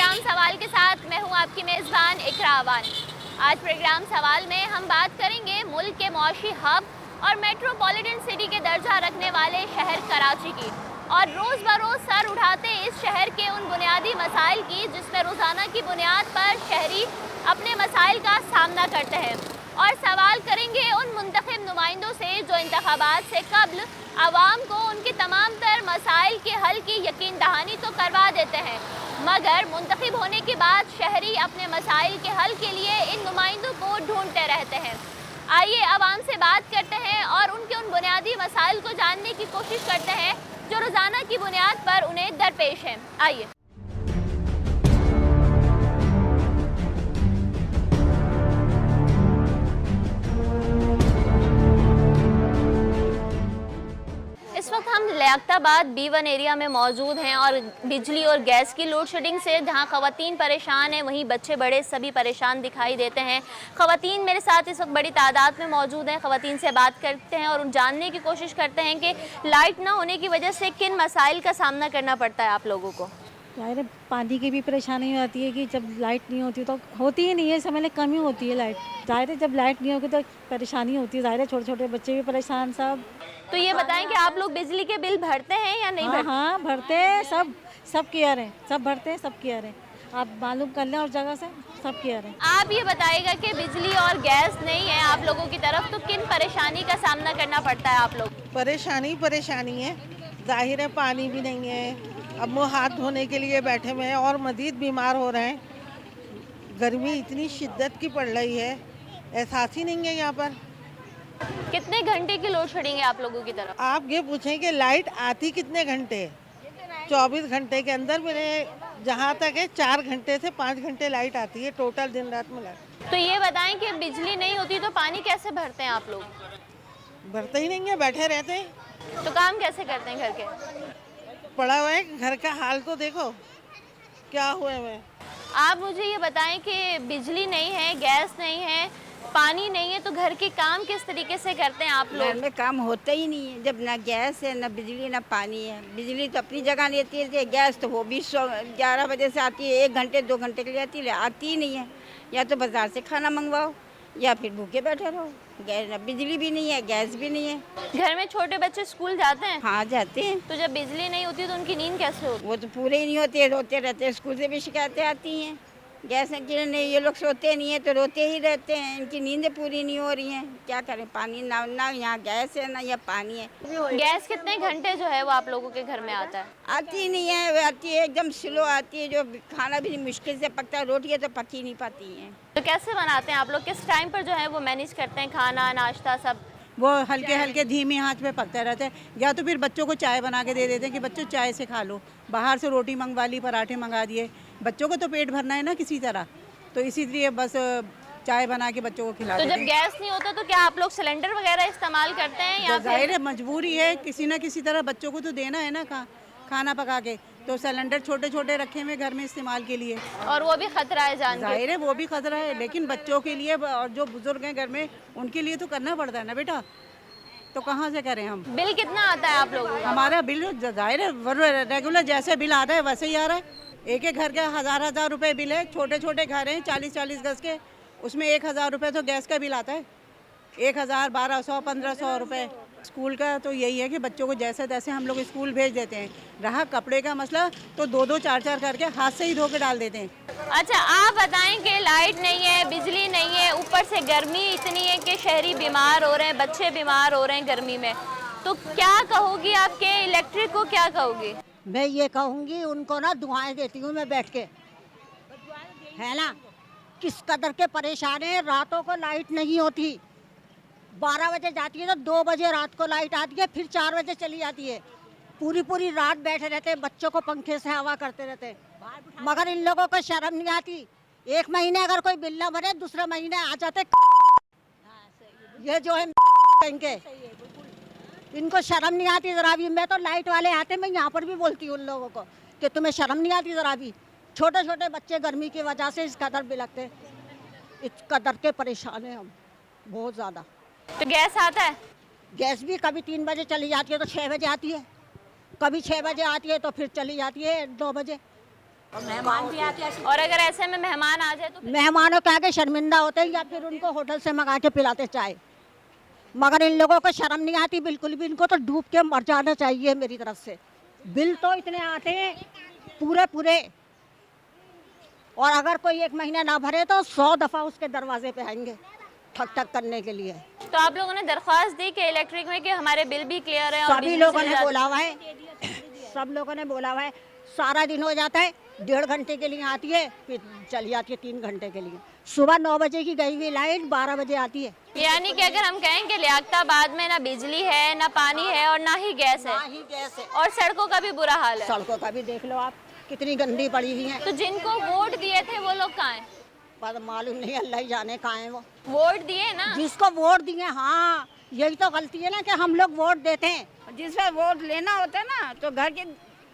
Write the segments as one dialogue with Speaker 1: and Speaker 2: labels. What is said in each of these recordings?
Speaker 1: Programme सवाल के साथ मैं हूं आपकी मेज़बान इकरा अवान। आज प्रोग्राम सवाल में हम बात करेंगे मुल्क के मौशी हब और मेट्रोपॉलिटन सिटी के दर्जा रखने वाले शहर कराची की और रोज़ बरोज़ सर उठाते इस शहर के उन बुनियादी मसाइल की जिसमें रोज़ाना की बुनियाद पर शहरी अपने मसाइल का सामना करते हैं। और सवाल करेंगे उन मुंतखब नुमाइंदों से जो इंतखाबात से कब्ल आवाम को उनके तमाम तर मसाइल के हल की यकीन दहानी तो करवा देते हैं, मगर मुंतखब होने के बाद शहरी अपने मसाइल के हल के लिए इन नुमाइंदों को ढूंढते रहते हैं। आइए आवाम से बात करते हैं और उनके उन बुनियादी मसाइल को जानने की कोशिश करते हैं जो रोज़ाना की बुनियाद पर उन्हें दरपेश हैं। आइए। इस वक्त हम लियाकताबाद B1 एरिया में मौजूद हैं और बिजली और गैस की लोड शेडिंग से जहां ख़वातीन परेशान हैं वहीं बच्चे बड़े सभी परेशान दिखाई देते हैं। ख़वातीन मेरे साथ इस वक्त बड़ी तादाद में मौजूद हैं। ख़वातीन से बात करते हैं और उन जानने की कोशिश करते हैं कि लाइट ना होने की वजह से किन मसाइल का सामना करना पड़ता है आप लोगों को।
Speaker 2: ज़ाहिर है पानी की भी परेशानी आती है कि जब लाइट नहीं होती तो होती ही नहीं है, समय कम ही होती है लाइट। ज़ाहिर है जब लाइट नहीं होगी तो परेशानी होती है, ज़ाहिर है छोटे छोटे बच्चे भी परेशान सब।
Speaker 1: तो ये बताएं कि आप लोग बिजली के बिल भरते हैं या नहीं भरते?
Speaker 2: हाँ भरते हैं, सब किया रहे, सब भरते हैं, सब किया रहे। आप मालूम कर लें और जगह से सब किया रहे।
Speaker 1: आप ये बताइएगा कि बिजली और गैस नहीं है आप लोगों की तरफ, तो किन परेशानी का सामना करना पड़ता है आप लोग?
Speaker 3: परेशानी है, जाहिर है पानी भी नहीं है। अब मुँह हाथ धोने के लिए बैठे हुए हैं और मज़ीद बीमार हो रहे हैं। गर्मी इतनी शिद्दत की पड़ रही है, एहसास ही नहीं है यहाँ पर।
Speaker 1: कितने घंटे की लोड शेडिंग है आप लोगों की तरफ?
Speaker 3: आप ये पूछें कि लाइट आती कितने घंटे? 24 घंटे के अंदर मेरे जहाँ तक है 4 घंटे से 5 घंटे लाइट आती है टोटल दिन रात में लाइट।
Speaker 1: तो ये बताएं कि बिजली नहीं होती तो पानी कैसे भरते हैं आप लोग?
Speaker 3: भरते ही नहीं है, बैठे रहते हैं।
Speaker 1: तो काम कैसे करते हैं घर के?
Speaker 3: पड़ा हुआ है, घर का हाल तो देखो क्या हुए हुए।
Speaker 1: आप मुझे ये बताएं कि बिजली नहीं है, गैस नहीं है, पानी नहीं है, तो घर के काम किस तरीके से करते हैं आप लोग?
Speaker 4: घर में काम होता ही नहीं है जब ना गैस है, ना बिजली, ना पानी है। बिजली तो अपनी जगह लेती है, गैस तो वो भी 11 बजे से आती है, 1 घंटे 2 घंटे के लिए आती ही नहीं है। या तो बाजार से खाना मंगवाओ या फिर भूखे बैठे रहो। गैस, बिजली भी नहीं है, गैस भी नहीं है।
Speaker 1: घर में छोटे बच्चे स्कूल जाते हैं?
Speaker 4: हाँ जाते हैं।
Speaker 1: तो जब बिजली नहीं होती तो उनकी नींद कैसे होती?
Speaker 4: वो तो पूरे ही नहीं होते, रोते रहते हैं। स्कूल से भी शिकायतें आती हैं। गैस की नहीं, ये लोग सोते नहीं है तो रोते ही रहते हैं, इनकी नींदें पूरी नहीं हो रही हैं। क्या करें, पानी ना यहाँ गैस है ना यहाँ पानी है।
Speaker 1: गैस कितने घंटे जो है वो आप लोगों के घर में आता है?
Speaker 4: आती ही नहीं है, वो आती है एकदम स्लो आती है, जो खाना भी मुश्किल से पकता है। रोटियाँ तो पक ही नहीं पाती हैं।
Speaker 1: तो कैसे बनाते हैं आप लोग? किस टाइम पर जो है वो मैनेज करते हैं खाना नाश्ता सब?
Speaker 5: वो हल्के हल्के धीमी आंच पे पकते रहते हैं, या तो फिर बच्चों को चाय बना के दे देते हैं कि बच्चों चाय से खा लो। बाहर से रोटी मंगवा ली, पराठे मंगा दिए। बच्चों को तो पेट भरना है ना किसी तरह, तो इसीलिए बस चाय बना के बच्चों को खिला
Speaker 1: तो
Speaker 5: देते
Speaker 1: जब गैस नहीं होता तो क्या आप लोग सिलेंडर वगैरह इस्तेमाल करते हैं या
Speaker 5: जाहिर है मजबूरी है, किसी ना किसी तरह बच्चों को तो देना है ना खाना पका के। तो सिलेंडर छोटे छोटे रखे हुए घर में इस्तेमाल के लिए,
Speaker 1: और वो भी खतरा है जान के।
Speaker 5: जाहिर है वो भी खतरा है, लेकिन बच्चों के लिए और जो बुजुर्ग हैं घर में उनके लिए तो करना पड़ता है ना बेटा, तो कहाँ से करें हम।
Speaker 1: बिल कितना आता है आप लोगों का?
Speaker 5: हमारा बिल जाहिर है रेगुलर जैसे बिल आता है वैसे ही आ रहा है। एक घर का 1000 रुपए बिल है। छोटे छोटे घर हैं 40-40 गज के, उसमें 1000 रुपए तो गैस का बिल आता है। 1000, 1200, 1500 रुपए। स्कूल का तो यही है कि बच्चों को जैसे तैसे हम लोग स्कूल भेज देते हैं। रहा कपड़े का मसला तो 2-2, 4-4 करके हाथ से ही धो के डाल देते हैं।
Speaker 1: अच्छा आप बताएं कि लाइट नहीं है, बिजली नहीं है, ऊपर से गर्मी इतनी है कि शहरी बीमार हो रहे हैं, बच्चे बीमार हो रहे हैं गर्मी में, तो क्या कहोगी आपके इलेक्ट्रिक को, क्या कहोगी?
Speaker 6: मैं ये कहूँगी उनको ना दुआएं देती हूँ मैं बैठ के, है ना। किस कदर के परेशान है, रातों को लाइट नहीं होती। 12 बजे जाती है तो 2 बजे रात को लाइट आती है, फिर 4 बजे चली जाती है। पूरी रात बैठे रहते हैं, बच्चों को पंखे से हवा करते रहते हैं, मगर इन लोगों को शर्म नहीं आती। 1 महीने अगर कोई बिल ना भरे, दूसरे महीने आ जाते। ये जो है कहेंगे, इनको शर्म नहीं आती जरा भी। मैं तो लाइट वाले आते, मैं यहाँ पर भी बोलती हूँ उन लोगों को कि तुम्हें शर्म नहीं आती जरा भी। छोटे छोटे बच्चे गर्मी की वजह से इस कदर बिलकते, इस कदर के परेशान हैं हम बहुत ज़्यादा।
Speaker 1: तो गैस आता है?
Speaker 6: गैस भी कभी 3 बजे चली जाती है तो 6 बजे आती है, कभी 6 बजे आती है तो फिर चली जाती है 9 बजे। मेहमान भी आते हैं।
Speaker 1: और अगर ऐसे में मेहमान आ जाए तो
Speaker 6: मेहमानों के आगे शर्मिंदा होते हैं या फिर उनको होटल से मंगा के पिलाते चाय। मगर इन लोगों को शर्म नहीं आती बिल्कुल भी, इनको तो डूब के मर जाना चाहिए मेरी तरफ से। बिल तो इतने आते हैं पूरे पूरे, और अगर कोई 1 महीना ना भरे तो 100 दफ़ा उसके दरवाजे पे आएंगे ठक ठक करने के लिए।
Speaker 1: तो आप लोगों ने दरख्वास्त दी कि इलेक्ट्रिक में कि हमारे बिल भी क्लियर है? और
Speaker 6: सभी लोगों ने बोला हुआ है, सब लोगों ने बोला हुआ है। सारा दिन हो जाता है, 1.5 घंटे के लिए आती है, फिर चली जाती है 3 घंटे के लिए। सुबह 9 बजे की गई हुई लाइट 12 बजे आती है।
Speaker 1: यानी कि अगर हम कहें कि लियाकताबाद में ना बिजली है, ना पानी है और ना ही गैस है,
Speaker 6: ना ही गैस है,
Speaker 1: और सड़कों का भी बुरा हाल है।
Speaker 6: सड़कों का भी देख लो आप, कितनी गंदी पड़ी हुई है।
Speaker 1: तो जिनको वोट दिए थे वो लोग कहाँ हैं?
Speaker 6: पर मालूम नहीं, अल्लाह ही जाने कहाँ है वो।
Speaker 1: वोट दिए ना,
Speaker 6: जिसको वोट दिए, हाँ यही तो गलती है ना कि हम लोग वोट देते हैं।
Speaker 4: जिस पर वोट लेना होता है ना तो घर के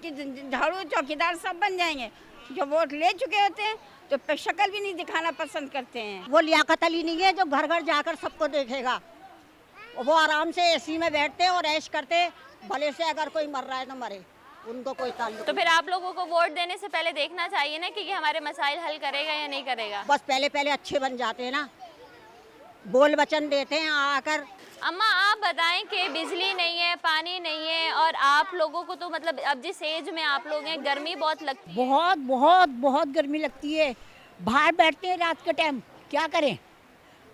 Speaker 4: झाड़ू चौकीदार सब बन जाएंगे। जो वोट ले चुके होते हैं तो शक्ल भी नहीं दिखाना पसंद करते हैं।
Speaker 6: वो लियाकत अली नहीं है जो घर घर जाकर सबको देखेगा। वो आराम से एसी में बैठते और ऐश करते, भले से अगर कोई मर रहा है तो मरे, उनको कोई ताल्लुक
Speaker 1: तो फिर आप लोगों को वोट देने से पहले देखना चाहिए ना कि ये हमारे मसाइल हल करेगा या नहीं करेगा।
Speaker 6: बस पहले पहले अच्छे बन जाते हैं ना, बोल वचन देते हैं आकर।
Speaker 1: अम्मा आप बताएं कि बिजली नहीं है, पानी नहीं है, और आप लोगों को तो मतलब अब जिस एज में आप लोग हैं गर्मी बहुत लगती है।
Speaker 7: बहुत बहुत बहुत गर्मी लगती है। बाहर बैठते हैं रात के टाइम, क्या करें?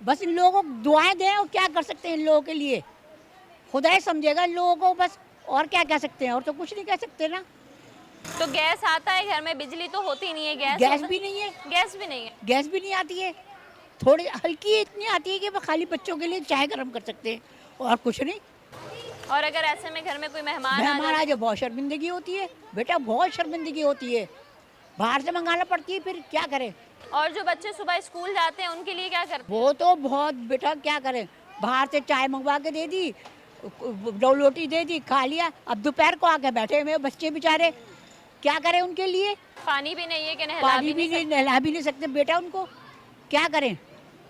Speaker 7: बस इन लोगों को दुआएं दें, और क्या कर सकते हैं इन लोगों के लिए? खुदा ही समझेगा इन लोगों को, बस और क्या कह सकते हैं? और तो कुछ नहीं कह सकते ना।
Speaker 1: तो गैस आता है घर में, बिजली तो होती नहीं है।
Speaker 7: गैस भी नहीं है,
Speaker 1: गैस भी नहीं है।
Speaker 7: गैस भी नहीं आती है, थोड़ी हल्की इतनी आती है कि वो खाली बच्चों के लिए चाय गर्म कर सकते हैं, और कुछ नहीं।
Speaker 1: और अगर ऐसे में घर में कोई मेहमान आ
Speaker 7: मेहमान
Speaker 1: जाए
Speaker 7: आ जाए बहुत शर्मिंदगी होती है बेटा, बहुत शर्मिंदगी होती है। बाहर से मंगाना पड़ती है, फिर क्या करें?
Speaker 1: और जो बच्चे सुबह स्कूल जाते हैं उनके लिए क्या करते हैं?
Speaker 7: वो तो बहुत बेटा क्या करें, बाहर से चाय मंगवा के दे दी, 2 रोटी दे दी, खा लिया। अब दोपहर को आके बैठे हुए बच्चे बेचारे, क्या करें उनके लिए?
Speaker 1: पानी भी नहीं है कि नहला
Speaker 7: पानी
Speaker 1: भी
Speaker 7: भी
Speaker 1: नहीं
Speaker 7: नहला भी नहीं सकते बेटा उनको, क्या करें?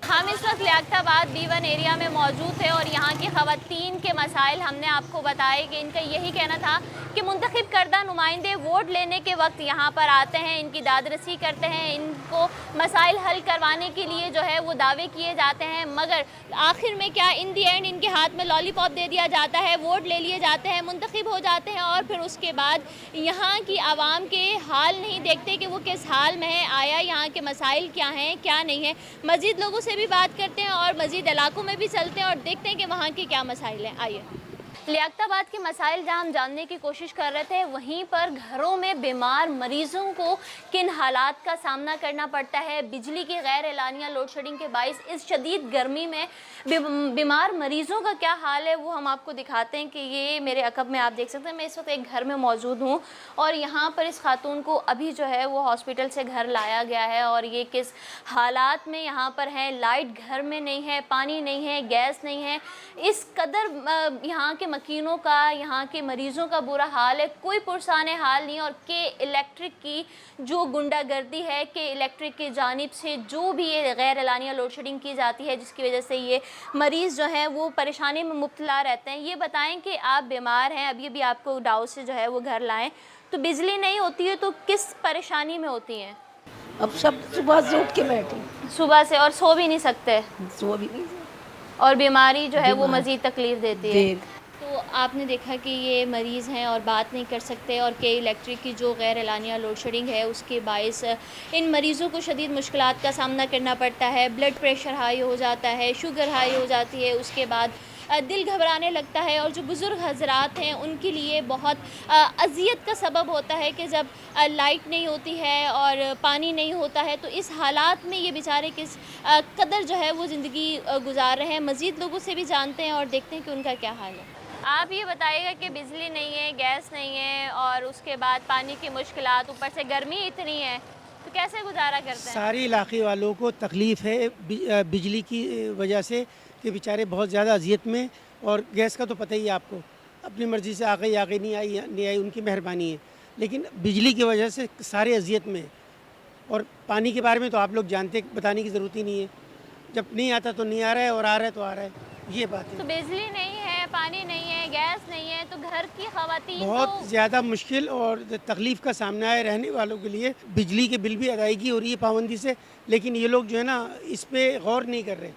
Speaker 1: हम इस वक्त लियाकताबाद B1 एरिया में मौजूद थे और यहाँ की ख़वातीन के मसाइल हमने आपको बताए कि इनका यही कहना था कि मुंतखब करदा नुमाइंदे वोट लेने के वक्त यहाँ पर आते हैं, इनकी दादरसी करते हैं, इनको मसाइल हल करवाने के लिए जो है वो दावे किए जाते हैं, मगर आखिर में क्या इन दी एंड इनके हाथ में लॉलीपॉप दे दिया जाता है, वोट ले लिए जाते हैं, मुंतखब हो जाते हैं, और फिर उसके बाद यहाँ की आवाम के हाल नहीं देखते कि वो किस हाल में है, आया यहाँ के मसाइल क्या हैं क्या नहीं है। मज़ीद लोगों से भी बात करते हैं और मज़ीद इलाकों में भी चलते हैं और देखते हैं कि वहाँ के क्या मसाइल हैं। आइए, लियाकताबाद के मसाइल जहाँ हम जानने की कोशिश कर रहे थे, वहीं पर घरों में बीमार मरीज़ों को किन हालात का सामना करना पड़ता है। बिजली की गैर एलानिया लोड शेडिंग के बाइस इस शदीद गर्मी में बीमार मरीज़ों का क्या हाल है वो हम आपको दिखाते हैं कि ये मेरे अकब में आप देख सकते हैं। मैं इस वक्त एक घर में मौजूद हूँ और यहाँ पर इस खातून को अभी जो है वो हॉस्पिटल से घर लाया गया है और ये किस हालात में यहाँ पर है। लाइट घर में नहीं है, पानी नहीं है, गैस नहीं है। इस कदर यहाँ के मकीनों का, यहाँ के मरीज़ों का बुरा हाल है, कोई पुरसाने हाल नहीं। और के इलेक्ट्रिक की जो गुंडागर्दी है, के इलेक्ट्रिक की जानिब से जो भी ये गैर एलानिया लोड शेडिंग की जाती है, जिसकी वजह से ये मरीज़ जो हैं वो परेशानी में मुब्तला रहते हैं। ये बताएं कि आप बीमार हैं, अभी भी आपको डाउ से जो है वो घर लाएं, तो बिजली नहीं होती है तो किस परेशानी में होती हैं?
Speaker 8: अब सब सुबह से उठ के बैठे,
Speaker 1: सुबह से, और सो भी नहीं सकते,
Speaker 8: सो भी नहीं
Speaker 1: और बीमारी जो है वो मज़ीद तकलीफ़ देती है।
Speaker 8: देख।
Speaker 1: तो आपने देखा कि ये मरीज़ हैं और बात नहीं कर सकते, और के इलेक्ट्रिक की जो गैर एलानिया लोड शेडिंग है उसके बायस इन मरीज़ों को शदीद मुश्किलात का सामना करना पड़ता है। ब्लड प्रेशर हाई हो जाता है, शुगर हाई हो जाती है, उसके बाद दिल घबराने लगता है, और जो बुज़ुर्ग हजरात हैं उनके लिए बहुत अज़ियत का सबब होता है कि जब लाइट नहीं होती है और पानी नहीं होता है, तो इस हालात में ये बेचारे किस कदर जो है वो ज़िंदगी गुजार रहे हैं। मज़ीद लोगों से भी जानते हैं और देखते हैं कि उनका क्या हाल है। आप ये बताइएगा कि बिजली नहीं है, गैस नहीं है, और उसके बाद पानी की मुश्किलात, ऊपर से गर्मी इतनी है, तो कैसे गुजारा करते हैं?
Speaker 9: सारे इलाके वालों को तकलीफ़ है बिजली की वजह से कि बेचारे बहुत ज़्यादा अजियत में। और गैस का तो पता ही है आपको, अपनी मर्ज़ी से आ गई नहीं आई उनकी मेहरबानी है, लेकिन बिजली की वजह से सारे अजियत में। और पानी के बारे में तो आप लोग जानते, बताने की ज़रूरत ही नहीं है, जब नहीं आता तो नहीं आ रहा है और आ रहा है तो आ रहा है, ये बात है।
Speaker 1: तो बिजली नहीं है, पानी नहीं है, गैस नहीं है, तो घर की ख़वातीन
Speaker 9: बहुत ज़्यादा मुश्किल और तकलीफ़ का सामना है रहने वालों के लिए। बिजली के बिल भी अदायगी हो रही है पाबंदी से, लेकिन ये लोग जो है ना इस पे गौर नहीं कर रहे।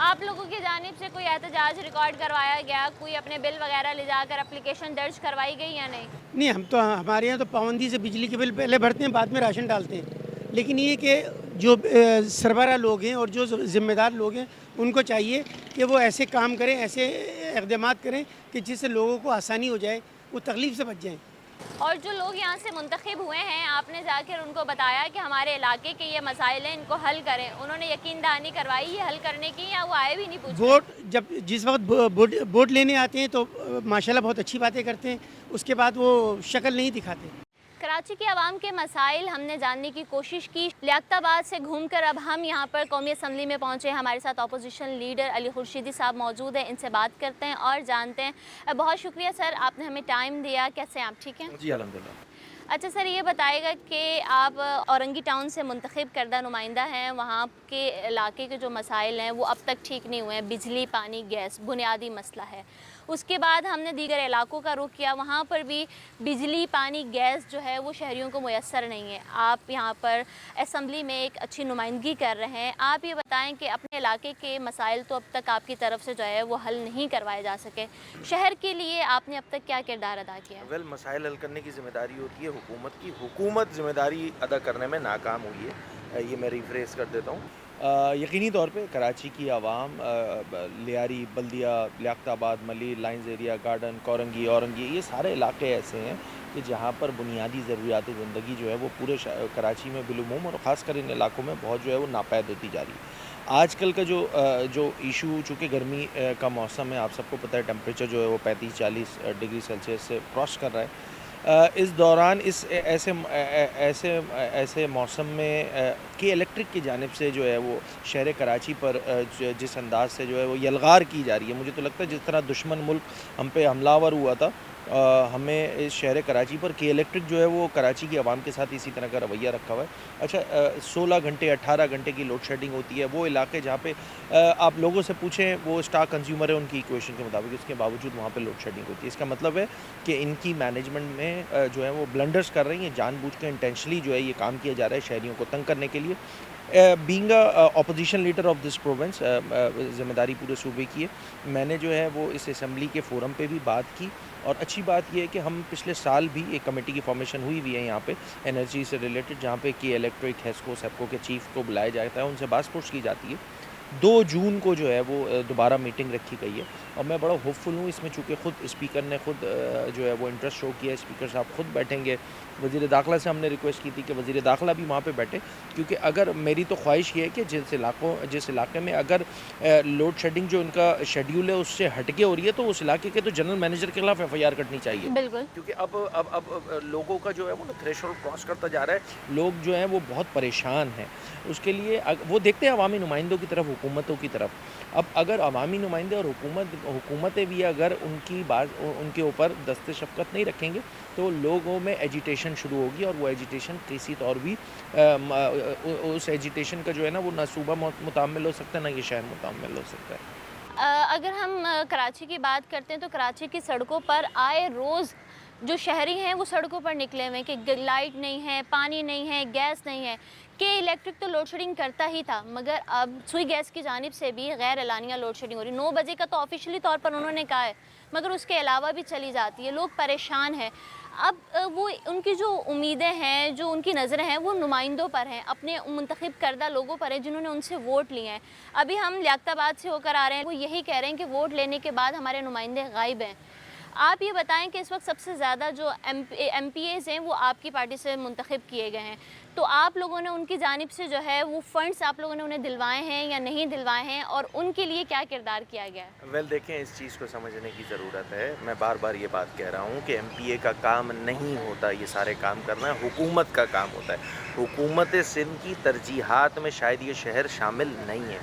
Speaker 1: आप लोगों की जानिब से कोई एहतजाज रिकॉर्ड करवाया गया, कोई अपने बिल वगैरह ले जाकर एप्लीकेशन दर्ज करवाई गई या नहीं?
Speaker 9: नहीं, हम तो हमारे यहाँ तो पाबंदी से बिजली के बिल पहले भरते हैं, बाद में राशन डालते हैं। लेकिन ये कि जो सरबराह लोग हैं और जो ज़िम्मेदार लोग हैं उनको चाहिए कि वो ऐसे काम करें, ऐसे इक़दाम करें कि जिससे लोगों को आसानी हो जाए, वो तकलीफ़ से बच जाएँ।
Speaker 1: और जो लोग यहाँ से मुंतखब हुए हैं, आपने जाकर उनको बताया कि हमारे इलाके के ये मसाइल हैं, इनको हल करें, उन्होंने यकीन दहानी करवाई ये हल करने की, या वो आए भी नहीं पूछे?
Speaker 9: जिस वक्त वोट लेने आते हैं तो माशाल्लाह बहुत अच्छी बातें करते हैं, उसके बाद वो शक्ल नहीं दिखाते।
Speaker 1: कराची के अवाम के मसाइल हमने जानने की कोशिश की। लियाकताबाद से घूमकर अब हम यहाँ पर कौमी असम्बली में पहुँचे। हमारे साथ अपोजिशन लीडर अली खुर्शीदी साहब मौजूद हैं, इनसे बात करते हैं और जानते हैं। बहुत शुक्रिया सर, आपने हमें टाइम दिया। कैसे हैं आप, ठीक हैं?
Speaker 10: जी अल्हम्दुलिल्लाह।
Speaker 1: अच्छा सर, ये बताइएगा कि आप औरंगी टाउन से मुंतखब करदा नुमाइंदा हैं, वहाँ के इलाके के जो मसाइल हैं वो अब तक ठीक नहीं हुए हैं। बिजली, पानी, गैस बुनियादी मसला है। उसके बाद हमने दीगर इलाकों का रुख किया, वहाँ पर भी बिजली, पानी, गैस जो है वो शहरियों को मुयस्सर नहीं है। आप यहाँ पर असम्बली में एक अच्छी नुमाइंदगी कर रहे हैं। आप ये बताएं कि अपने इलाके के मसाइल तो अब तक आपकी तरफ से जो है वो हल नहीं करवाए जा सके, शहर के लिए आपने अब तक क्या किरदार अदा किया?
Speaker 10: वेल, मसाइल हल करने की ज़िम्मेदारी होती है हुकूमत की। हुकूमत ज़िम्मेदारी अदा करने में नाकाम हुई है, ये मैं रिफ्रेस कर देता हूँ। यकीनी तौर पे कराची की आवाम लियारी, बल्दिया, लियाकताबाद, मली, lines area, garden, Korangi, Orangi, ये सारे इलाके ऐसे हैं कि जहाँ पर बुनियादी ज़रूरियात ज़िंदगी जो है वो पूरे कराची में बिलुमूम और ख़ासकर इन इलाकों में बहुत जो है वो नापैद होती जा रही है। आजकल का जो इशू, चूँकि गर्मी का मौसम है, आप सबको पता है टेम्परेचर जो है वो 35-40 डिग्री सेल्सियस से क्रॉस कर रहा है। इस दौरान इस ऐसे मौसम में के इलेक्ट्रिक की जानिब से जो है वो शहर कराची पर जिस अंदाज से जो है वो यलगार की जा रही है, मुझे तो लगता है जिस तरह दुश्मन मुल्क हम पे हमलावर हुआ था, हमें इस शहर कराची पर के इलेक्ट्रिक जो है वो कराची की आवाम के साथ इसी तरह का रवैया रखा हुआ है। अच्छा, 16 घंटे 18 घंटे की लोड शेडिंग होती है। वो इलाके जहाँ पे आप लोगों से पूछें, वो स्टार कंज्यूमर है उनकी इक्वेशन के मुताबिक, उसके बावजूद वहाँ पे लोड शेडिंग होती है। इसका मतलब है कि इनकी मैनेजमेंट में जो है वो ब्लंडर्स कर रही हैं, जानबूझ के इंटेंशनली जो है ये काम किया जा रहा है शहरियों को तंग करने के लिए। Being opposition leader of this province, ज़िम्मेदारी पूरे सूबे की है। मैंने जो है वो इस असम्बली के फोरम पे भी बात की, और अच्छी बात यह है कि हम पिछले साल भी एक कमेटी की फॉर्मेशन हुई भी है यहाँ पे एनर्जी से रिलेटेड, जहाँ पे कि इलेक्ट्रिक, हेस्को, सेप्को के चीफ को बुलाया जाता है, उनसे बात पुछ की जाती है। 2 जून को जो है वो दोबारा मीटिंग रखी गई है, और मैं बड़ा होपफुल हूँ इसमें, चूँकि ख़ुद स्पीकर ने खुद जो है वो इंटरेस्ट शो किया है। स्पीकर साहब खुद बैठेंगे। वज़ीर दाखिला से हमने रिक्वेस्ट की थी कि वज़ीर दाखिला भी वहाँ पे बैठे, क्योंकि अगर मेरी तो ख्वाहिश ये है कि जिस इलाके में अगर लोड शेडिंग जो उनका शेड्यूल है उससे हटके हो रही है, तो उस इलाके के तो जनरल मैनेजर के खिलाफ FIR कटनी चाहिए।
Speaker 1: बिल्कुल,
Speaker 10: क्योंकि अब लोगों का जो है वो थ्रेशोल्ड क्रॉस करता जा रहा है, लोग जो हैं वो बहुत परेशान हैं। उसके लिए वो देखते हैं अवामी नुमाइंदों की तरफ, हुकूमतों की तरफ। अब अगर अवामी नुमाइंदे और हुकूमतें भी अगर उनकी बात, उनके ऊपर दस्ते शफ़क़त नहीं रखेंगे, तो लोगों में एजिटेशन शुरू होगी, और वो एजिटेशन किसी तौर भी उस एजिटेशन का जो है ना वो ना सूबा मुताम्मिल हो सकता है, ना ये शहर मुताम्मिल हो सकता है।
Speaker 1: अगर हम कराची की बात करते हैं तो कराची की सड़कों पर आए रोज़ जो शहरी हैं वो सड़कों पर निकले हुए हैं कि लाइट नहीं है, पानी नहीं है, गैस नहीं है। कि इलेक्ट्रिक तो लोड शेडिंग करता ही था, मगर अब सुई गैस की जानिब से भी गैर एलानिया लोड शेडिंग हो रही। 9 बजे का तो ऑफिशियली तौर पर उन्होंने कहा है, मगर उसके अलावा भी चली जाती है। लोग परेशान हैं। अब वो उनकी जो उम्मीदें हैं, जो उनकी नज़रें हैं, वो नुमाइंदों पर हैं, अपने मुंतखब करदा लोगों पर हैं जिन्होंने उनसे वोट लिए हैं। अभी हम लियाकताबाद से होकर आ रहे हैं, वो यही कह रहे हैं कि वोट लेने के बाद हमारे नुमाइंदे गायब हैं। आप ये बताएं कि इस वक्त सबसे ज़्यादा जो MPAs हैं वो आपकी पार्टी से मुंतखब किए गए हैं, तो आप लोगों ने उनकी जानिब से जो है वो फ़ंड्स आप लोगों ने उन्हें दिलवाए हैं या नहीं दिलवाए हैं, और उनके लिए क्या किरदार किया गया है?
Speaker 10: वेल, देखें, इस चीज़ को समझने की ज़रूरत है। मैं बार बार ये बात कह रहा हूँ कि MPA का काम नहीं होता ये सारे काम करना, हुकूमत का काम होता है। हुकूमत सिंध की तरजीहात में शायद ये शहर शामिल नहीं है।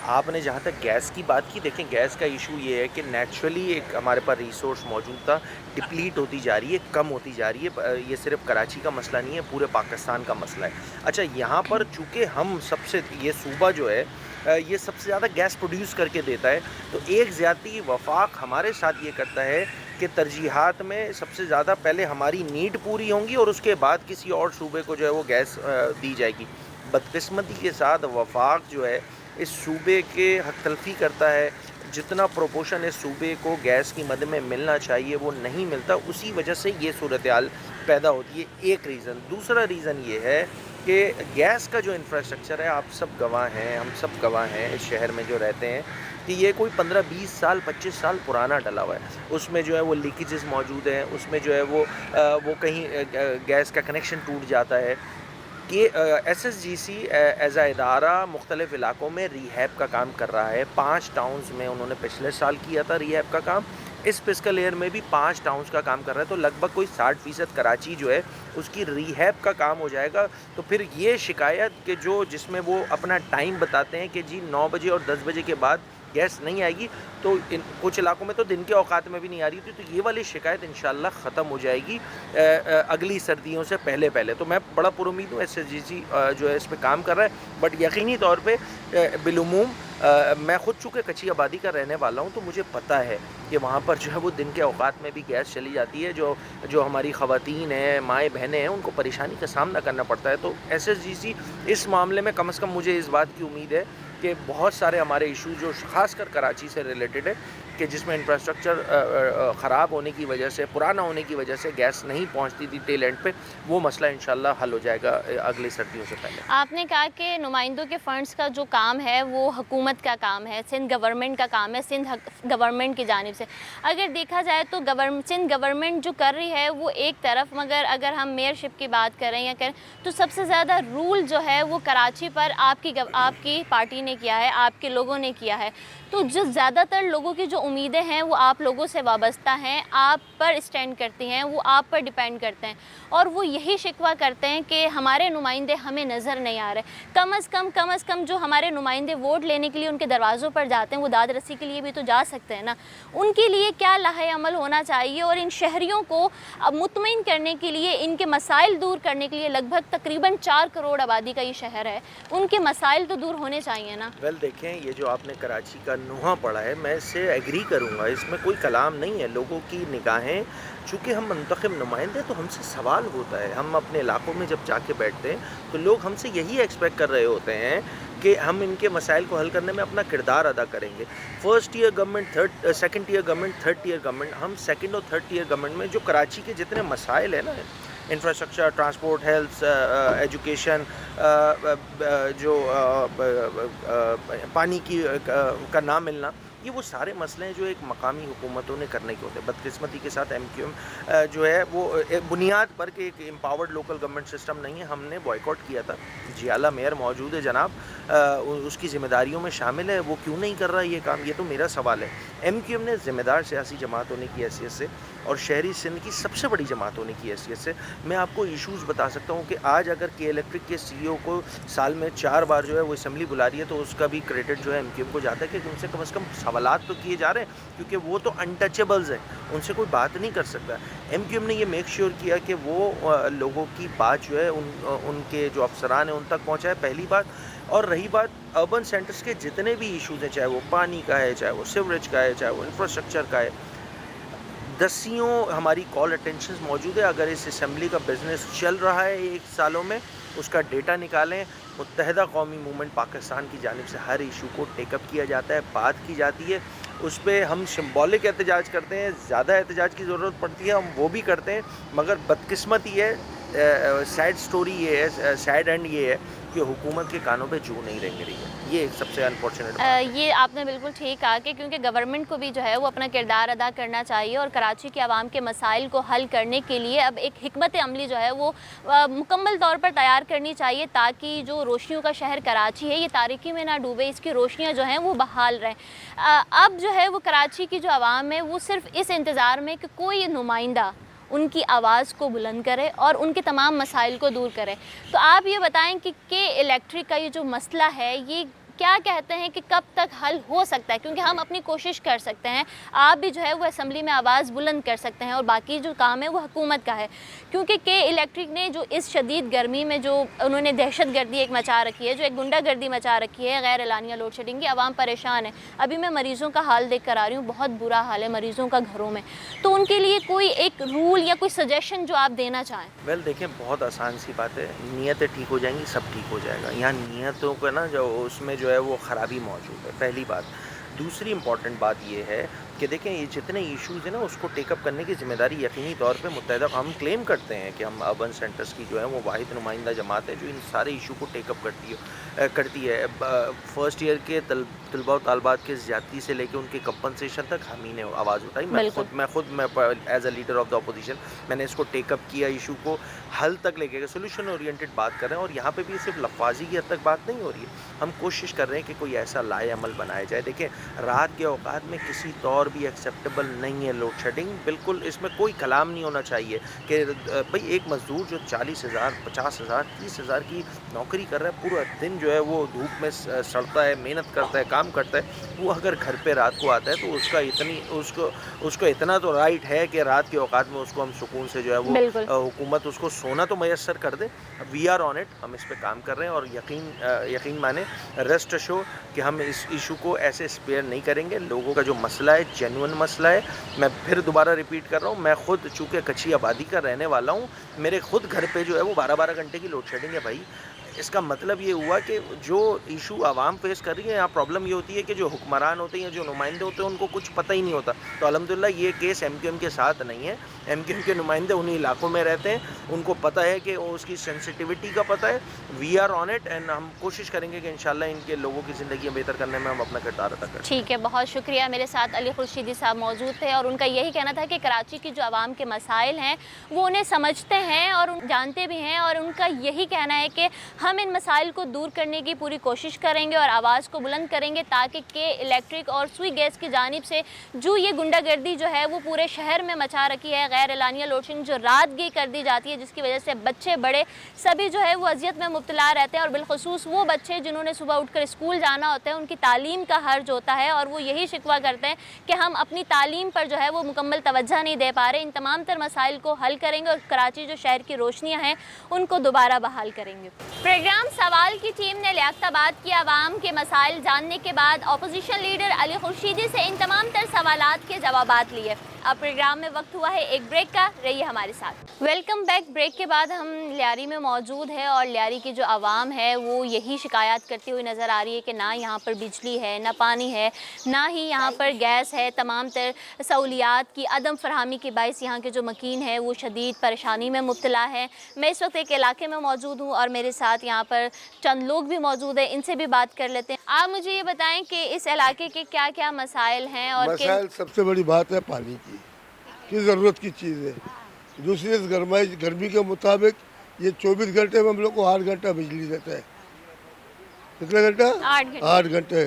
Speaker 10: आपने जहाँ तक गैस की बात की, देखें, गैस का इशू ये है कि नेचुरली एक हमारे पास रिसोर्स मौजूद था, डिप्लीट होती जा रही है, कम होती जा रही है। ये सिर्फ कराची का मसला नहीं है, पूरे पाकिस्तान का मसला है। अच्छा, यहाँ पर चूँकि हम सबसे, ये सूबा जो है ये सबसे ज़्यादा गैस प्रोड्यूस करके देता है। तो एक ज़्यादती वफाक हमारे साथ ये करता है कि तरजीहात में सबसे ज़्यादा पहले हमारी नीड पूरी होंगी और उसके बाद किसी और सूबे को जो है वो गैस दी जाएगी। बदकिस्मती के साथ वफाक जो है इस सूबे के हक तलफ़ी करता है। जितना प्रोपोर्शन इस सूबे को गैस की मद में मिलना चाहिए वो नहीं मिलता, उसी वजह से ये सूरत हाल पैदा होती है। एक रीज़न। दूसरा रीज़न ये है कि गैस का जो इंफ्रास्ट्रक्चर है, आप सब गवाह हैं, हम सब गवाह हैं इस शहर में जो रहते हैं, कि ये कोई 15-20 साल 25 साल पुराना डला हुआ है। उसमें जो है वो लीकेजेस मौजूद हैं, उसमें जो है वो कहीं गैस का कनेक्शन टूट जाता है। कि SSGC एज़ आ इदारा मुख्तलिफ़ इलाक़ों में रीहैब का काम कर रहा है। 5 टाउन्स में उन्होंने पिछले साल किया था रीहैब का काम, इस फिस्कल ईयर में भी 5 टाउन्स का काम कर रहा है। तो लगभग कोई 60% कराची जो है उसकी रीहैब का काम हो जाएगा। तो फिर ये शिकायत कि जिसमें वो अपना टाइम बताते हैं कि जी 9 बजे और 10 बजे के बाद गैस नहीं आएगी, तो इन कुछ इलाकों में तो दिन के औकात में भी नहीं आ रही थी। तो ये वाली शिकायत इंशाल्लाह ख़त्म हो जाएगी अगली सर्दियों से पहले। तो मैं बड़ा पुरुमीद हूँ SSGC जो है इस पर काम कर रहा है। बट यकीनी तौर पे बिलुमूम मैं ख़ुद चूँकि कच्ची आबादी का रहने वाला हूँ, तो मुझे पता है कि वहाँ पर जो है वो दिन के औकात में भी गैस चली जाती है। जो हमारी ख़वातीन हैं, माएँ बहनें हैं, उनको परेशानी का सामना करना पड़ता है। तो SSGC इस मामले में कम से कम मुझे इस बात की उम्मीद है कि बहुत सारे हमारे इशू जो ख़ासकर कराची से रिलेटेड है, कि जिसमें इंफ्रास्ट्रक्चर ख़राब होने की वजह से, पुराना होने की वजह से गैस नहीं पहुंचती थी टेल एंड पे, वो मसला इंशाल्लाह हल हो जाएगा अगली सर्दियों से पहले।
Speaker 1: आपने कहा कि नुमाइंदों के फ़ंड्स का जो काम है वो हुकूमत का काम है, सिंध गवर्नमेंट का काम है, सिंध गवर्नमेंट की जानिब से। अगर देखा जाए तो सिंध गवर्नमेंट जो कर रही है वो एक तरफ, मगर अगर हम मेयरशिप की बात करें या करें तो सबसे ज़्यादा रूल जो है वो कराची पर आपकी पार्टी ने किया है, आपके लोगों ने किया है। तो जो ज़्यादातर लोगों की जो उम्मीदें हैं वो आप लोगों से वाबस्ता हैं, आप पर स्टैंड करती हैं, वो आप पर डिपेंड करते हैं, और वो यही शिकवा करते हैं कि हमारे नुमाइंदे हमें नज़र नहीं आ रहे। कम अज़ कम जो हमारे नुमाइंदे वोट लेने के लिए उनके दरवाज़ों पर जाते हैं, वो दाद रसी के लिए भी तो जा सकते हैं ना। उनके लिए क्या लाहे अमल होना चाहिए, और इन शहरियों को मुतमईन करने के लिए, इनके मसाइल दूर करने के लिए, लगभग तकरीबन 4 करोड़ आबादी का ये शहर है, उनके मसाइल तो दूर होने चाहिए ना।
Speaker 10: देखें, ये जो आपने कराची का नुहा पढ़ा है, मैं इससे एग्री करूँगा, इसमें कोई कलाम नहीं है। लोगों की निगाहें, चूँकि हम मुंतखब नुमाइंदे, तो हमसे सवाल होता है। हम अपने इलाकों में जब जाके बैठते हैं तो लोग हमसे यही एक्सपेक्ट कर रहे होते हैं कि हम इनके मसाइल को हल करने में अपना किरदार अदा करेंगे। First year government, second year government, third year government, हम सेकंड और थर्ड ईयर गवर्नमेंट में जो कराची के जितने मसाइल हैं ना, इंफ्रास्ट्रक्चर, ट्रांसपोर्ट, हेल्थ, एजुकेशन, जो पानी की का ना मिलना, ये वो सारे मसले हैं जो एक मकामी हुकूमतों ने करने के होते हैं। बदकिस्मती के साथ MQM जो है वो एक बुनियाद पर कि एक एम्पावर्ड लोकल गवर्नमेंट सिस्टम नहीं है, हमने बॉयकॉट किया था। जियाला मेयर मौजूद है जनाब, उसकी ज़िम्मेदारियों में शामिल है, वो क्यों नहीं कर रहा ये काम, ये तो मेरा सवाल है। MQM ने ज़िम्मेदार सियासी जमात होने की हैसियत से और शहरी सिंध की सबसे बड़ी जमात होने की हैसियत से मैं आपको इशूज़ बता सकता हूँ कि आज अगर के इलेक्ट्रिक के CEO को साल में 4 बार जो है वो असम्बली बुला रही है, तो उसका भी क्रेडिट जो है MQM को जाता है कि उनसे कम से कम सवालात तो किए जा रहे हैं, क्योंकि वो तो अनटचेबल्स हैं, उनसे कोई बात नहीं कर सकता। MQM ने ये मेक श्योर किया कि वो लोगों की बात जो है उनके जो अफसरान हैं उन तक पहुँचाए, पहली बात। और रही बात अर्बन सेंटर्स के जितने भी इशूज़ हैं, चाहे वो पानी का है, चाहे वो सीवरेज का है, चाहे वो इंफ्रास्ट्रक्चर का है, दसियों हमारी कॉल अटेंशन मौजूद है। अगर इस असम्बली का बिज़नेस चल रहा है 1 सालों में, उसका डेटा निकालें। मुत्तहिदा कौमी मूवमेंट पाकिस्तान की जानिब से हर इशू को टेकअप किया जाता है, बात की जाती है, उस पर हम सिम्बॉलिक एहतजाज करते हैं, ज़्यादा एहतजाज की ज़रूरत पड़ती है, हम वो भी करते हैं। मगर बदकिस्मती है, सैड स्टोरी ये है, सैड एंड ये है कि हुकूमत के कानों पे जू नहीं रेंग रही है। ये एक सबसे अनफॉर्चुनेट
Speaker 1: ये आपने बिल्कुल ठीक कहा कि क्योंकि गवर्नमेंट को भी जो है वो अपना किरदार अदा करना चाहिए, और कराची के आवाम के मसाइल को हल करने के लिए अब एक हिकमत अमली जो है वो मुकम्मल तौर पर तैयार करनी चाहिए, ताकि जो रोशनियों का शहर कराची है ये तारीकी में ना डूबे, इसकी रोशनियाँ जो हैं वो बहाल रहें। अब जो है वो कराची की जो आवाम है वो सिर्फ इस इंतज़ार में कि कोई नुमाइंदा उनकी आवाज़ को बुलंद करे और उनके तमाम मसाइल को दूर करे। तो आप ये बताएं कि इलेक्ट्रिक का ये जो मसला है ये क्या कहते हैं कि कब तक हल हो सकता है, क्योंकि हम अपनी कोशिश कर सकते हैं, आप भी जो है वो असेंबली में आवाज़ बुलंद कर सकते हैं और बाकी जो काम है वो हुकूमत का है। क्योंकि के इलेक्ट्रिक ने जो इस शदीद गर्मी में जो उन्होंने दहशत गर्दी एक मचा रखी है, जो एक गुंडागर्दी मचा रखी है, गैर एलानिया लोड शेडिंग की, आवाम परेशान है। अभी मैं मरीज़ों का हाल देख कर आ रही हूँ, बहुत बुरा हाल है मरीज़ों का घरों में। तो उनके लिए कोई एक रूल या कोई सजेशन जो आप देना चाहें?
Speaker 10: वेल देखें, बहुत आसान सी बात है, नीयतें ठीक हो जाएंगी, सब ठीक हो जाएगा। यहाँ नीयतों का ना जो उसमें जो है वो ख़राबी मौजूद है, पहली बात। दूसरी इम्पॉर्टेंट बात ये है कि देखें, ये जितने इश्यूज़ हैं ना उसको टेकअप करने की ज़िम्मेदारी यकीनी तौर पे मुत्तहिदा, हम क्लेम करते हैं कि हम अर्बन सेंटर्स की जो है वो वाहिद नुमाइंदा जमात है जो इन सारे इशू को टेकअप करती है। फर्स्ट ईयर के तलबा व तालबात के ज़्यादती से लेकर उनके कंपनसेशन तक हम ही ने आवाज़ उठाई। मैं खुद as a leader of the opposition मैंने इसको टेकअप किया, इशू को हल तक लेके गए, सोल्यूशन ओरिएंटेड बात कर रहे हैं। और यहाँ पे भी सिर्फ लफाजी की हद तक बात नहीं हो रही है, हम कोशिश कर रहे हैं कि कोई ऐसा लाए अमल बनाया जाए। देखें, रात के औकात में किसी तौर भी एक्सेप्टेबल नहीं है लोड शेडिंग, बिल्कुल इसमें कोई कलाम नहीं होना चाहिए कि भाई एक मज़दूर जो 40,000, 50,000, 30,000 की नौकरी कर रहा है, पूरा दिन जो है वो धूप में सड़ता है, मेहनत करता है, काम करता है, वो अगर घर पे रात को आता है तो उसको इतना तो राइट है कि रात के औकात में उसको हम सुकून से जो है वो हुकूमत उसको सोना तो मैसर कर दे। वी आर ऑन इट, हम इस पे काम कर रहे हैं और यकीन माने, रेस्ट अश्योर कि हम इस इशू को ऐसे स्पेयर नहीं करेंगे। लोगों का जो मसला है जेन्युइन मसला है। मैं फिर दोबारा रिपीट कर रहा हूँ, मैं खुद चूँकि कच्ची आबादी का रहने वाला हूँ, मेरे खुद घर पे जो है वो 12-12 घंटे की लोड शेडिंग है भाई। इसका मतलब ये हुआ कि जो इशू आवाम फेस कर रही है, यहाँ प्रॉब्लम ये होती है कि जो हुक्मरान होते हैं, जो नुमाइंदे होते हैं, उनको कुछ पता ही नहीं होता। तो अल्हम्दुलिल्लाह ये केस MQM के साथ नहीं है, MQM के नुमाइंदे उन्हीं इलाकों में रहते हैं, उनको पता है कि उसकी सेंसिटिविटी का पता है। We are on it and हम कोशिश करेंगे कि इंशाल्लाह इनके लोगों की ज़िंदगी बेहतर करने में हम अपना किरदार अदा करें।
Speaker 1: ठीक है, बहुत शुक्रिया। मेरे साथ अली खुर्शीदी साहब मौजूद थे और उनका यही कहना था कि कराची की जो आवाम के मसाइल हैं वो उन्हें समझते हैं और जानते भी हैं, और उनका यही कहना है कि हम इन मसाइल को दूर करने की पूरी कोशिश करेंगे और आवाज़ को बुलंद करेंगे ताकि के इलेक्ट्रिक और सुई गैस की जानिब से जो ये गुंडागर्दी जो है वो पूरे शहर में मचा रखी है, गैर एलानिया लोड शेडिंग जो रातगी कर दी जाती है, जिसकी वजह से बच्चे बड़े सभी जो है वो अजियत में मुब्तला रहते हैं, और बिलखसूस वो बच्चे जिन्होंने सुबह उठकर स्कूल जाना होता है, उनकी तालीम का हर्ज होता है और वो यही शिकवा करते हैं कि हम अपनी तालीम पर जो है वो मुकम्मल तवज्जो नहीं दे पा रहे। इन तमाम तर मसाइल को हल करेंगे और कराची जो शहर की रोशनियाँ हैं उनको दोबारा बहाल करेंगे। प्रोग्राम सवाल की टीम ने लियाकताबाद की आवाम के मसाइल जानने के बाद अपोजिशन लीडर अली खुर्शीदी से इन तमाम तर सवालात के जवाबात लिए। अब प्रोग्राम में वक्त हुआ है एक ब्रेक का, रहिए हमारे साथ। Welcome back. ब्रेक के बाद हम लियारी में मौजूद है और लियारी की जो आवाम है वो यही शिकायत करती हुई नज़र आ रही है कि ना यहाँ पर बिजली है, ना पानी है, ना ही यहाँ पर गैस है। तमाम तर सहूलियात की अदम फरहमी के बायस यहाँ के जो मकीन है वो शदीद परेशानी में मुब्तला है। मैं इस वक्त एक इलाके में मौजूद हूँ और मेरे साथ यहाँ पर चंद लोग भी मौजूद हैं, इनसे भी बात कर लेते हैं। आप मुझे ये बताएं कि इस इलाके के क्या क्या मसाइल हैं? और
Speaker 11: मसाइल सबसे बड़ी बात है पानी की ज़रूरत की चीज़ है। दूसरी इस गर्मी के मुताबिक ये 24 घंटे में हम लोग को 8 घंटा बिजली देता है। कितना घंटा? 8 घंटे।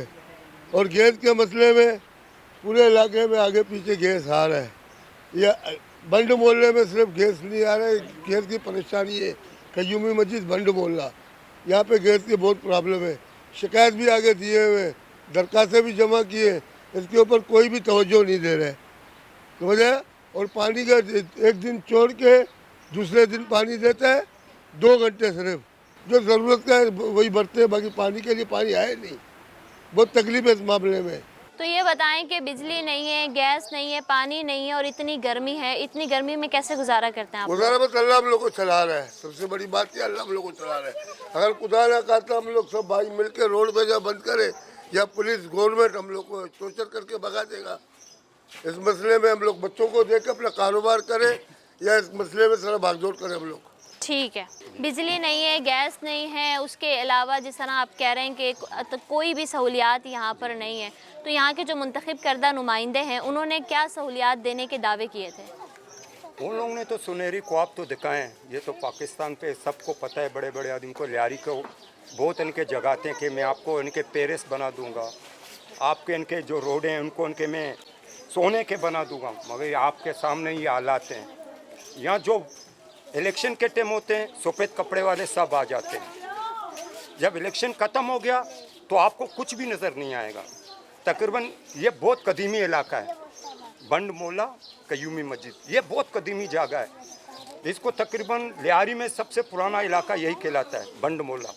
Speaker 11: और गैस के मसले में पूरे इलाके में आगे पीछे गैस आ रहा है। या बंड मोहल्ले में सिर्फ गैस नहीं आ रहा है, गैस की परेशानी है। कयूमी मस्जिद बंड मोहल्ला, यहाँ पे गैस की बहुत प्रॉब्लम है। शिकायत भी आगे दिए हुए, दरखास्तें भी जमा किए, इसके ऊपर कोई भी तवज्जो नहीं दे रहे। तो वजह और पानी का एक दिन छोड़ के दूसरे दिन पानी देता है, 2 घंटे सिर्फ। जो ज़रूरत का है वही भरते हैं, बाकी पानी के लिए पानी आए नहीं। बहुत तकलीफ है इस मामले में।
Speaker 1: तो ये बताएं कि बिजली नहीं है, गैस नहीं है, पानी नहीं है और इतनी गर्मी है, इतनी गर्मी में कैसे गुजारा करते हैं आप?
Speaker 11: गुजारा बस अल्लाह हम लोग को चला रहा है। सबसे बड़ी बात है अल्लाह हम लोग को चला रहा है। अगर खुदा ना कहता हम लोग सब भाई मिलकर रोड पे जब बंद करे या पुलिस गवर्नमेंट हम लोग को टॉर्चर करके भगा देगा। इस मसले में हम लोग बच्चों को देकर अपना कारोबार करें या इस मसले में सारा भागदौड़ करें हम लोग।
Speaker 1: ठीक है, बिजली नहीं है, गैस नहीं है, उसके अलावा जिस तरह आप कह रहे हैं कि कोई भी सहूलियात यहाँ पर नहीं है, तो यहाँ के जो मुंतखब करदा नुमाइंदे हैं उन्होंने क्या सहूलियात देने के दावे किए थे?
Speaker 12: उन लोगों ने तो सुनहरी ख्वाब तो दिखाए हैं। ये तो पाकिस्तान पे सबको पता है, बड़े बड़े आदमी को लियारी को बहुत इनके जगाते हैं कि मैं आपको इनके पेरिस बना दूँगा, आपके इनके जो रोडें हैं उनको इनके मैं सोने के बना दूँगा। मगर आपके सामने ये हालात हैं। यहाँ जो इलेक्शन के टाइम होते हैं सफ़ेद कपड़े वाले सब आ जाते हैं। जब इलेक्शन ख़त्म हो गया तो आपको कुछ भी नज़र नहीं आएगा। तकरीबन ये बहुत कदीमी इलाका है, बंड मोहल्ला कयूमी मस्जिद, ये बहुत कदीमी जगह है। इसको तकरीबन लियारी में सबसे पुराना इलाका यही कहलाता है, बंड मोहल्ला।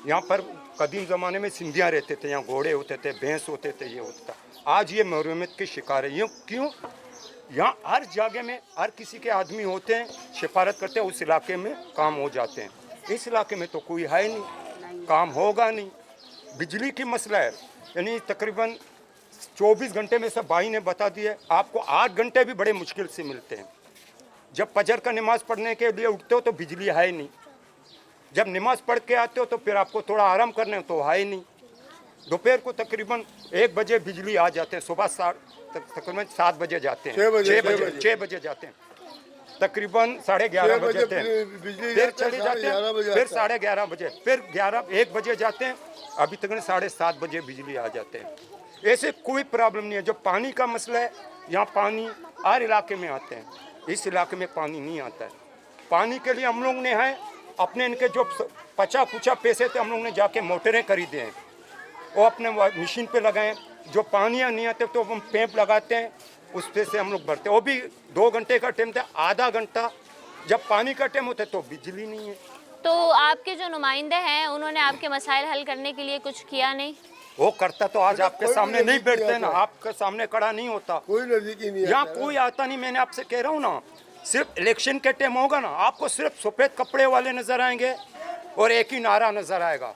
Speaker 12: यहाँ पर कदीम ज़माने में सिंधियाँ रहते थे, यहाँ घोड़े होते थे, भैंस होते थे, ये होता था। आज ये महरूमियत के शिकार है। यूँ क्यों? यहाँ हर जगह में हर किसी के आदमी होते हैं, सिफारत करते हैं, उस इलाके में काम हो जाते हैं। इस इलाके में तो कोई है नहीं, काम होगा नहीं। बिजली की मसला है, यानी तकरीबन 24 घंटे में सब भाई ने बता दिया, आपको 8 घंटे भी बड़े मुश्किल से मिलते हैं। जब फजर का नमाज़ पढ़ने के लिए उठते हो तो बिजली है नहीं, जब नमाज़ पढ़ के आते हो तो फिर आपको थोड़ा आराम करने हो तो है नहीं। दोपहर को तकरीबन 1 बजे बिजली आ जाते हैं, सुबह तकरीबन 7 बजे जाते हैं, 6 बजे जाते हैं, तकरीबन 11:30 बजे जाते हैं, फिर चले जाते हैं, फिर 11:30 बजे, फिर 1 बजे जाते हैं, अभी तक 7:30 बजे बिजली आ जाते हैं। ऐसे कोई प्रॉब्लम नहीं है। जो पानी का मसला है, यहाँ पानी हर इलाके में आते हैं, इस इलाके में पानी नहीं आता है। पानी के लिए हम लोग ने है अपने इनके जो 50 पैसे थे, हम लोग ने जाके मोटरें खरीदे हैं, वो अपने मशीन पे लगाएं। जो पानी नहीं आते तो हम पैप लगाते हैं, उस पे से हम लोग भरते हैं। वो भी 2 घंटे का टाइम था, आधा घंटा जब पानी का टाइम होता है तो बिजली नहीं है।
Speaker 1: तो आपके जो नुमाइंदे हैं उन्होंने आपके मसाइल हल करने के लिए कुछ किया नहीं?
Speaker 12: वो करता तो आज आपके सामने नहीं बैठते ना, आपके सामने खड़ा नहीं होता,
Speaker 11: कोई नजदीकी नहीं,
Speaker 12: यहाँ कोई आता नहीं। मैंने आपसे कह रहा हूँ ना, सिर्फ इलेक्शन के टाइम होगा ना, आपको सिर्फ सफ़ेद कपड़े वाले नजर आएंगे और एक ही नारा नजर आएगा।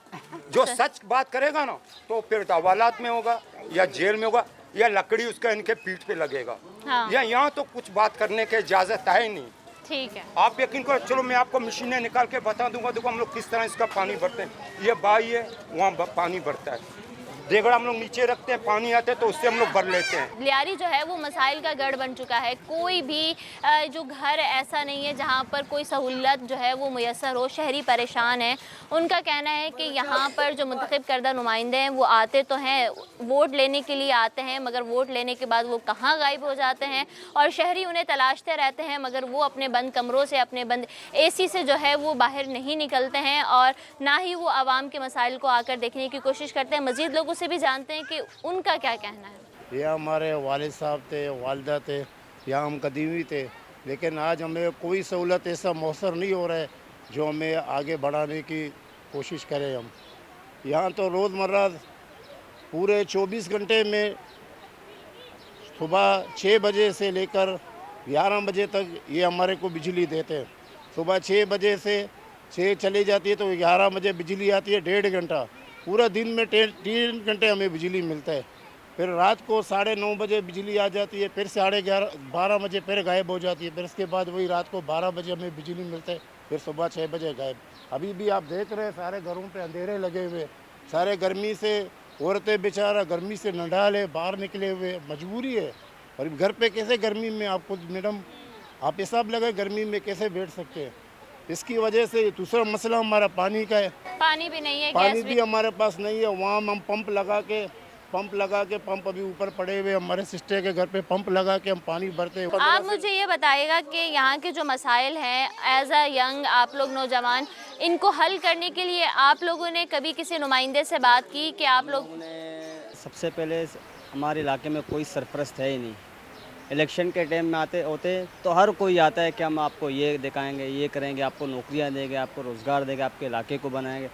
Speaker 12: जो सच बात करेगा ना तो फिर अदालत में होगा या जेल में होगा या लकड़ी उसका इनके पीठ पे लगेगा।
Speaker 1: हाँ।
Speaker 12: या यहाँ तो कुछ बात करने की इजाज़त है नहीं।
Speaker 1: ठीक है,
Speaker 12: आप यकीन करो, चलो मैं आपको मशीनें निकाल के बता दूंगा, देखो हम लोग किस तरह इसका पानी भरते हैं। ये बाई है, वहाँ पानी भरता है, देगड़ा हम लोग नीचे रखते हैं, पानी आते हैं तो उससे हम लोग भर लेते हैं।
Speaker 1: लियारी जो है वो मसाइल का गढ़ बन चुका है। कोई भी जो घर ऐसा नहीं है जहाँ पर कोई सहूलत जो है वो मुयसर हो। शहरी परेशान हैं। उनका कहना है कि यहाँ पर जो मुंतखब करदा नुमाइंदे हैं वो आते तो हैं, वोट लेने के लिए आते हैं, मगर वोट लेने के बाद वो कहाँ गायब हो जाते हैं और शहरी उन्हें तलाशते रहते हैं, मगर वो अपने बंद कमरों से, अपने बंद AC से जो है वो बाहर नहीं निकलते हैं और ना ही वो आवाम के मसाइल को आकर देखने की कोशिश करते हैं। मज़ीद लोगों से भी जानते हैं कि उनका क्या कहना है।
Speaker 13: ये हमारे वालिद साहब थे, वालिदा थे, यहाँ हम कदीमी थे, लेकिन आज हमें कोई सहूलत ऐसा मौसर नहीं हो रहा है जो हमें आगे बढ़ाने की कोशिश करें। हम यहाँ तो रोज़मर्रा पूरे 24 घंटे में सुबह 6 बजे से लेकर 11 बजे तक ये हमारे को बिजली देते हैं। सुबह 6 बजे से 6 चली जाती है तो 11 बजे बिजली आती है, 1.5 घंटा। पूरा दिन में 3 घंटे हमें बिजली मिलता है। फिर रात को 9:30 बजे बिजली आ जाती है, फिर 12:30 बजे फिर गायब हो जाती है। फिर इसके बाद वही रात को 12 बजे हमें बिजली मिलता है, फिर सुबह 6 बजे गायब। अभी भी आप देख रहे हैं सारे घरों पे अंधेरे लगे हुए, सारे गर्मी से औरतें बेचारा गर्मी से नंडाल है, बाहर निकले हुए, मजबूरी है। और घर पे कैसे गर्मी में आपको मैडम आप हिसाब लगाए गर्मी में कैसे बैठ सकते हैं। इसकी वजह से दूसरा मसला हमारा पानी का है।
Speaker 1: पानी भी नहीं है,
Speaker 13: पानी भी हमारे पास नहीं है। वहाँ हम पंप लगा के पंप अभी ऊपर पड़े हुए हमारे सिस्टर के घर पे पंप लगा के हम पानी भरते हैं।
Speaker 1: आप मुझे ये बताइएगा कि यहाँ के जो मसाइल हैं, एज अ यंग आप लोग नौजवान, इनको हल करने के लिए आप लोगों ने कभी किसी नुमाइंदे से बात की कि आप लोग?
Speaker 14: सबसे पहले हमारे इलाके में कोई सरपरस्त है ही नहीं। इलेक्शन के टाइम में आते होते तो हर कोई आता है कि हम आपको ये दिखाएंगे, ये करेंगे, आपको नौकरियां देंगे, आपको रोज़गार देंगे, आपके इलाके को बनाएंगे,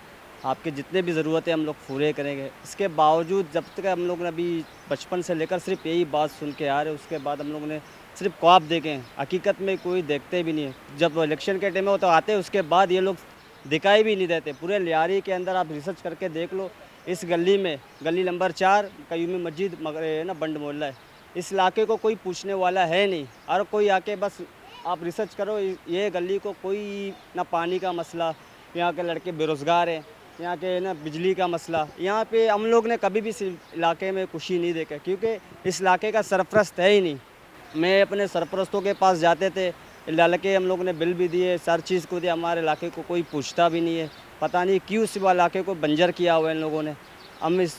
Speaker 14: आपके जितने भी ज़रूरतें हम लोग पूरे करेंगे। इसके बावजूद जब तक हम लोग ने अभी बचपन से लेकर सिर्फ यही बात सुन के आ रहे, उसके बाद हम लोग ने सिर्फ ख्वाब देखे हैं, हकीकत में कोई देखते भी नहीं है। जब इलेक्शन के टाइम में वो तो आते, उसके बाद ये लोग दिखाई भी नहीं देते। पूरे लियारी के अंदर आप रिसर्च करके देख लो, इस गली में, गली नंबर 4 कयूमी मस्जिद मगर ना बंड मोहल्ला है, इस इलाके को कोई पूछने वाला है नहीं। और कोई आके बस आप रिसर्च करो, ये गली को कोई ना पानी का मसला, यहाँ के लड़के बेरोज़गार हैं, यहाँ के ना बिजली का मसला, यहाँ पे हम लोग ने कभी भी इस इलाके में खुशी नहीं देखा, क्योंकि इस इलाके का सरपरस्त है ही नहीं। मैं अपने सरपरस्तों के पास जाते थे, इलाके हम लोग ने बिल भी दिए, हर चीज़ को दिया, हमारे इलाके को कोई पूछता भी नहीं है। पता नहीं क्यों इस इलाके को बंजर किया हुआ है इन लोगों ने। हम इस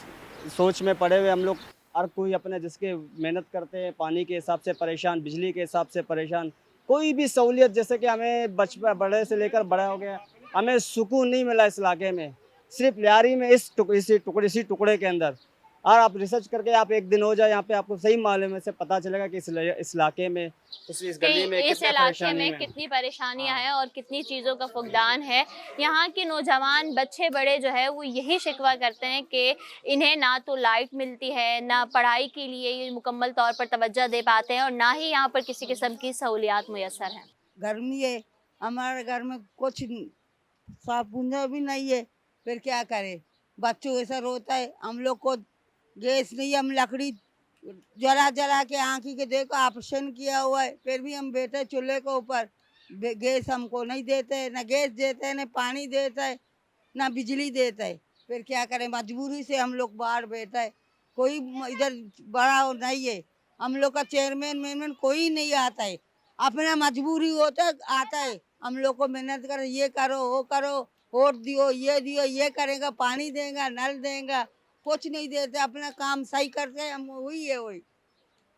Speaker 14: सोच में पड़े हुए हम लोग, हर कोई अपने जिसके मेहनत करते हैं, पानी के हिसाब से परेशान, बिजली के हिसाब से परेशान, कोई भी सहूलियत, जैसे कि हमें बड़े से लेकर बड़ा हो गया, हमें सुकून नहीं मिला इस इलाके में। सिर्फ लियारी में इस टुकड़े के अंदर। और आप रिसर्च करके आप एक दिन हो जाए यहाँ पे, आपको सही मालूम से पता चलेगा कि इस इलाके में इस गली में
Speaker 1: इस इलाके में कितनी परेशानियां हैं और कितनी चीज़ों का फुकदान है। यहाँ के नौजवान बच्चे बड़े जो है वो यही शिकवा करते हैं कि इन्हें ना तो लाइट मिलती है, ना पढ़ाई के लिए ये मुकम्मल तौर पर तवज्जो दे पाते हैं और ना ही यहाँ पर किसी किस्म की सहूलियात मुयसर हैं।
Speaker 15: गर्मी है, हमारे घर में कुछ साफ बूंदा भी नहीं है, फिर क्या करें? बच्चों ऐसा रोता है, हम लोग को गैस नहीं, हम लकड़ी जला जला के आँखी के देखो ऑपरेशन किया हुआ है, फिर भी हम बैठे चूल्हे के ऊपर। गैस हमको नहीं देते है, ना गैस देते हैं, ना पानी देता है, ना बिजली देता है। फिर क्या करें? मजबूरी से हम लोग बाहर बैठा है, कोई इधर बड़ा नहीं है, हम लोग का चेयरमैन कोई नहीं आता है। अपना मजबूरी होता आता है, हम लोग को मेहनत करो, ये करो वो करो, वोट दियो, ये करेगा, पानी देगा, नल देगा, कुछ नहीं देते। अपना काम सही करते हैं हम, वही है वही।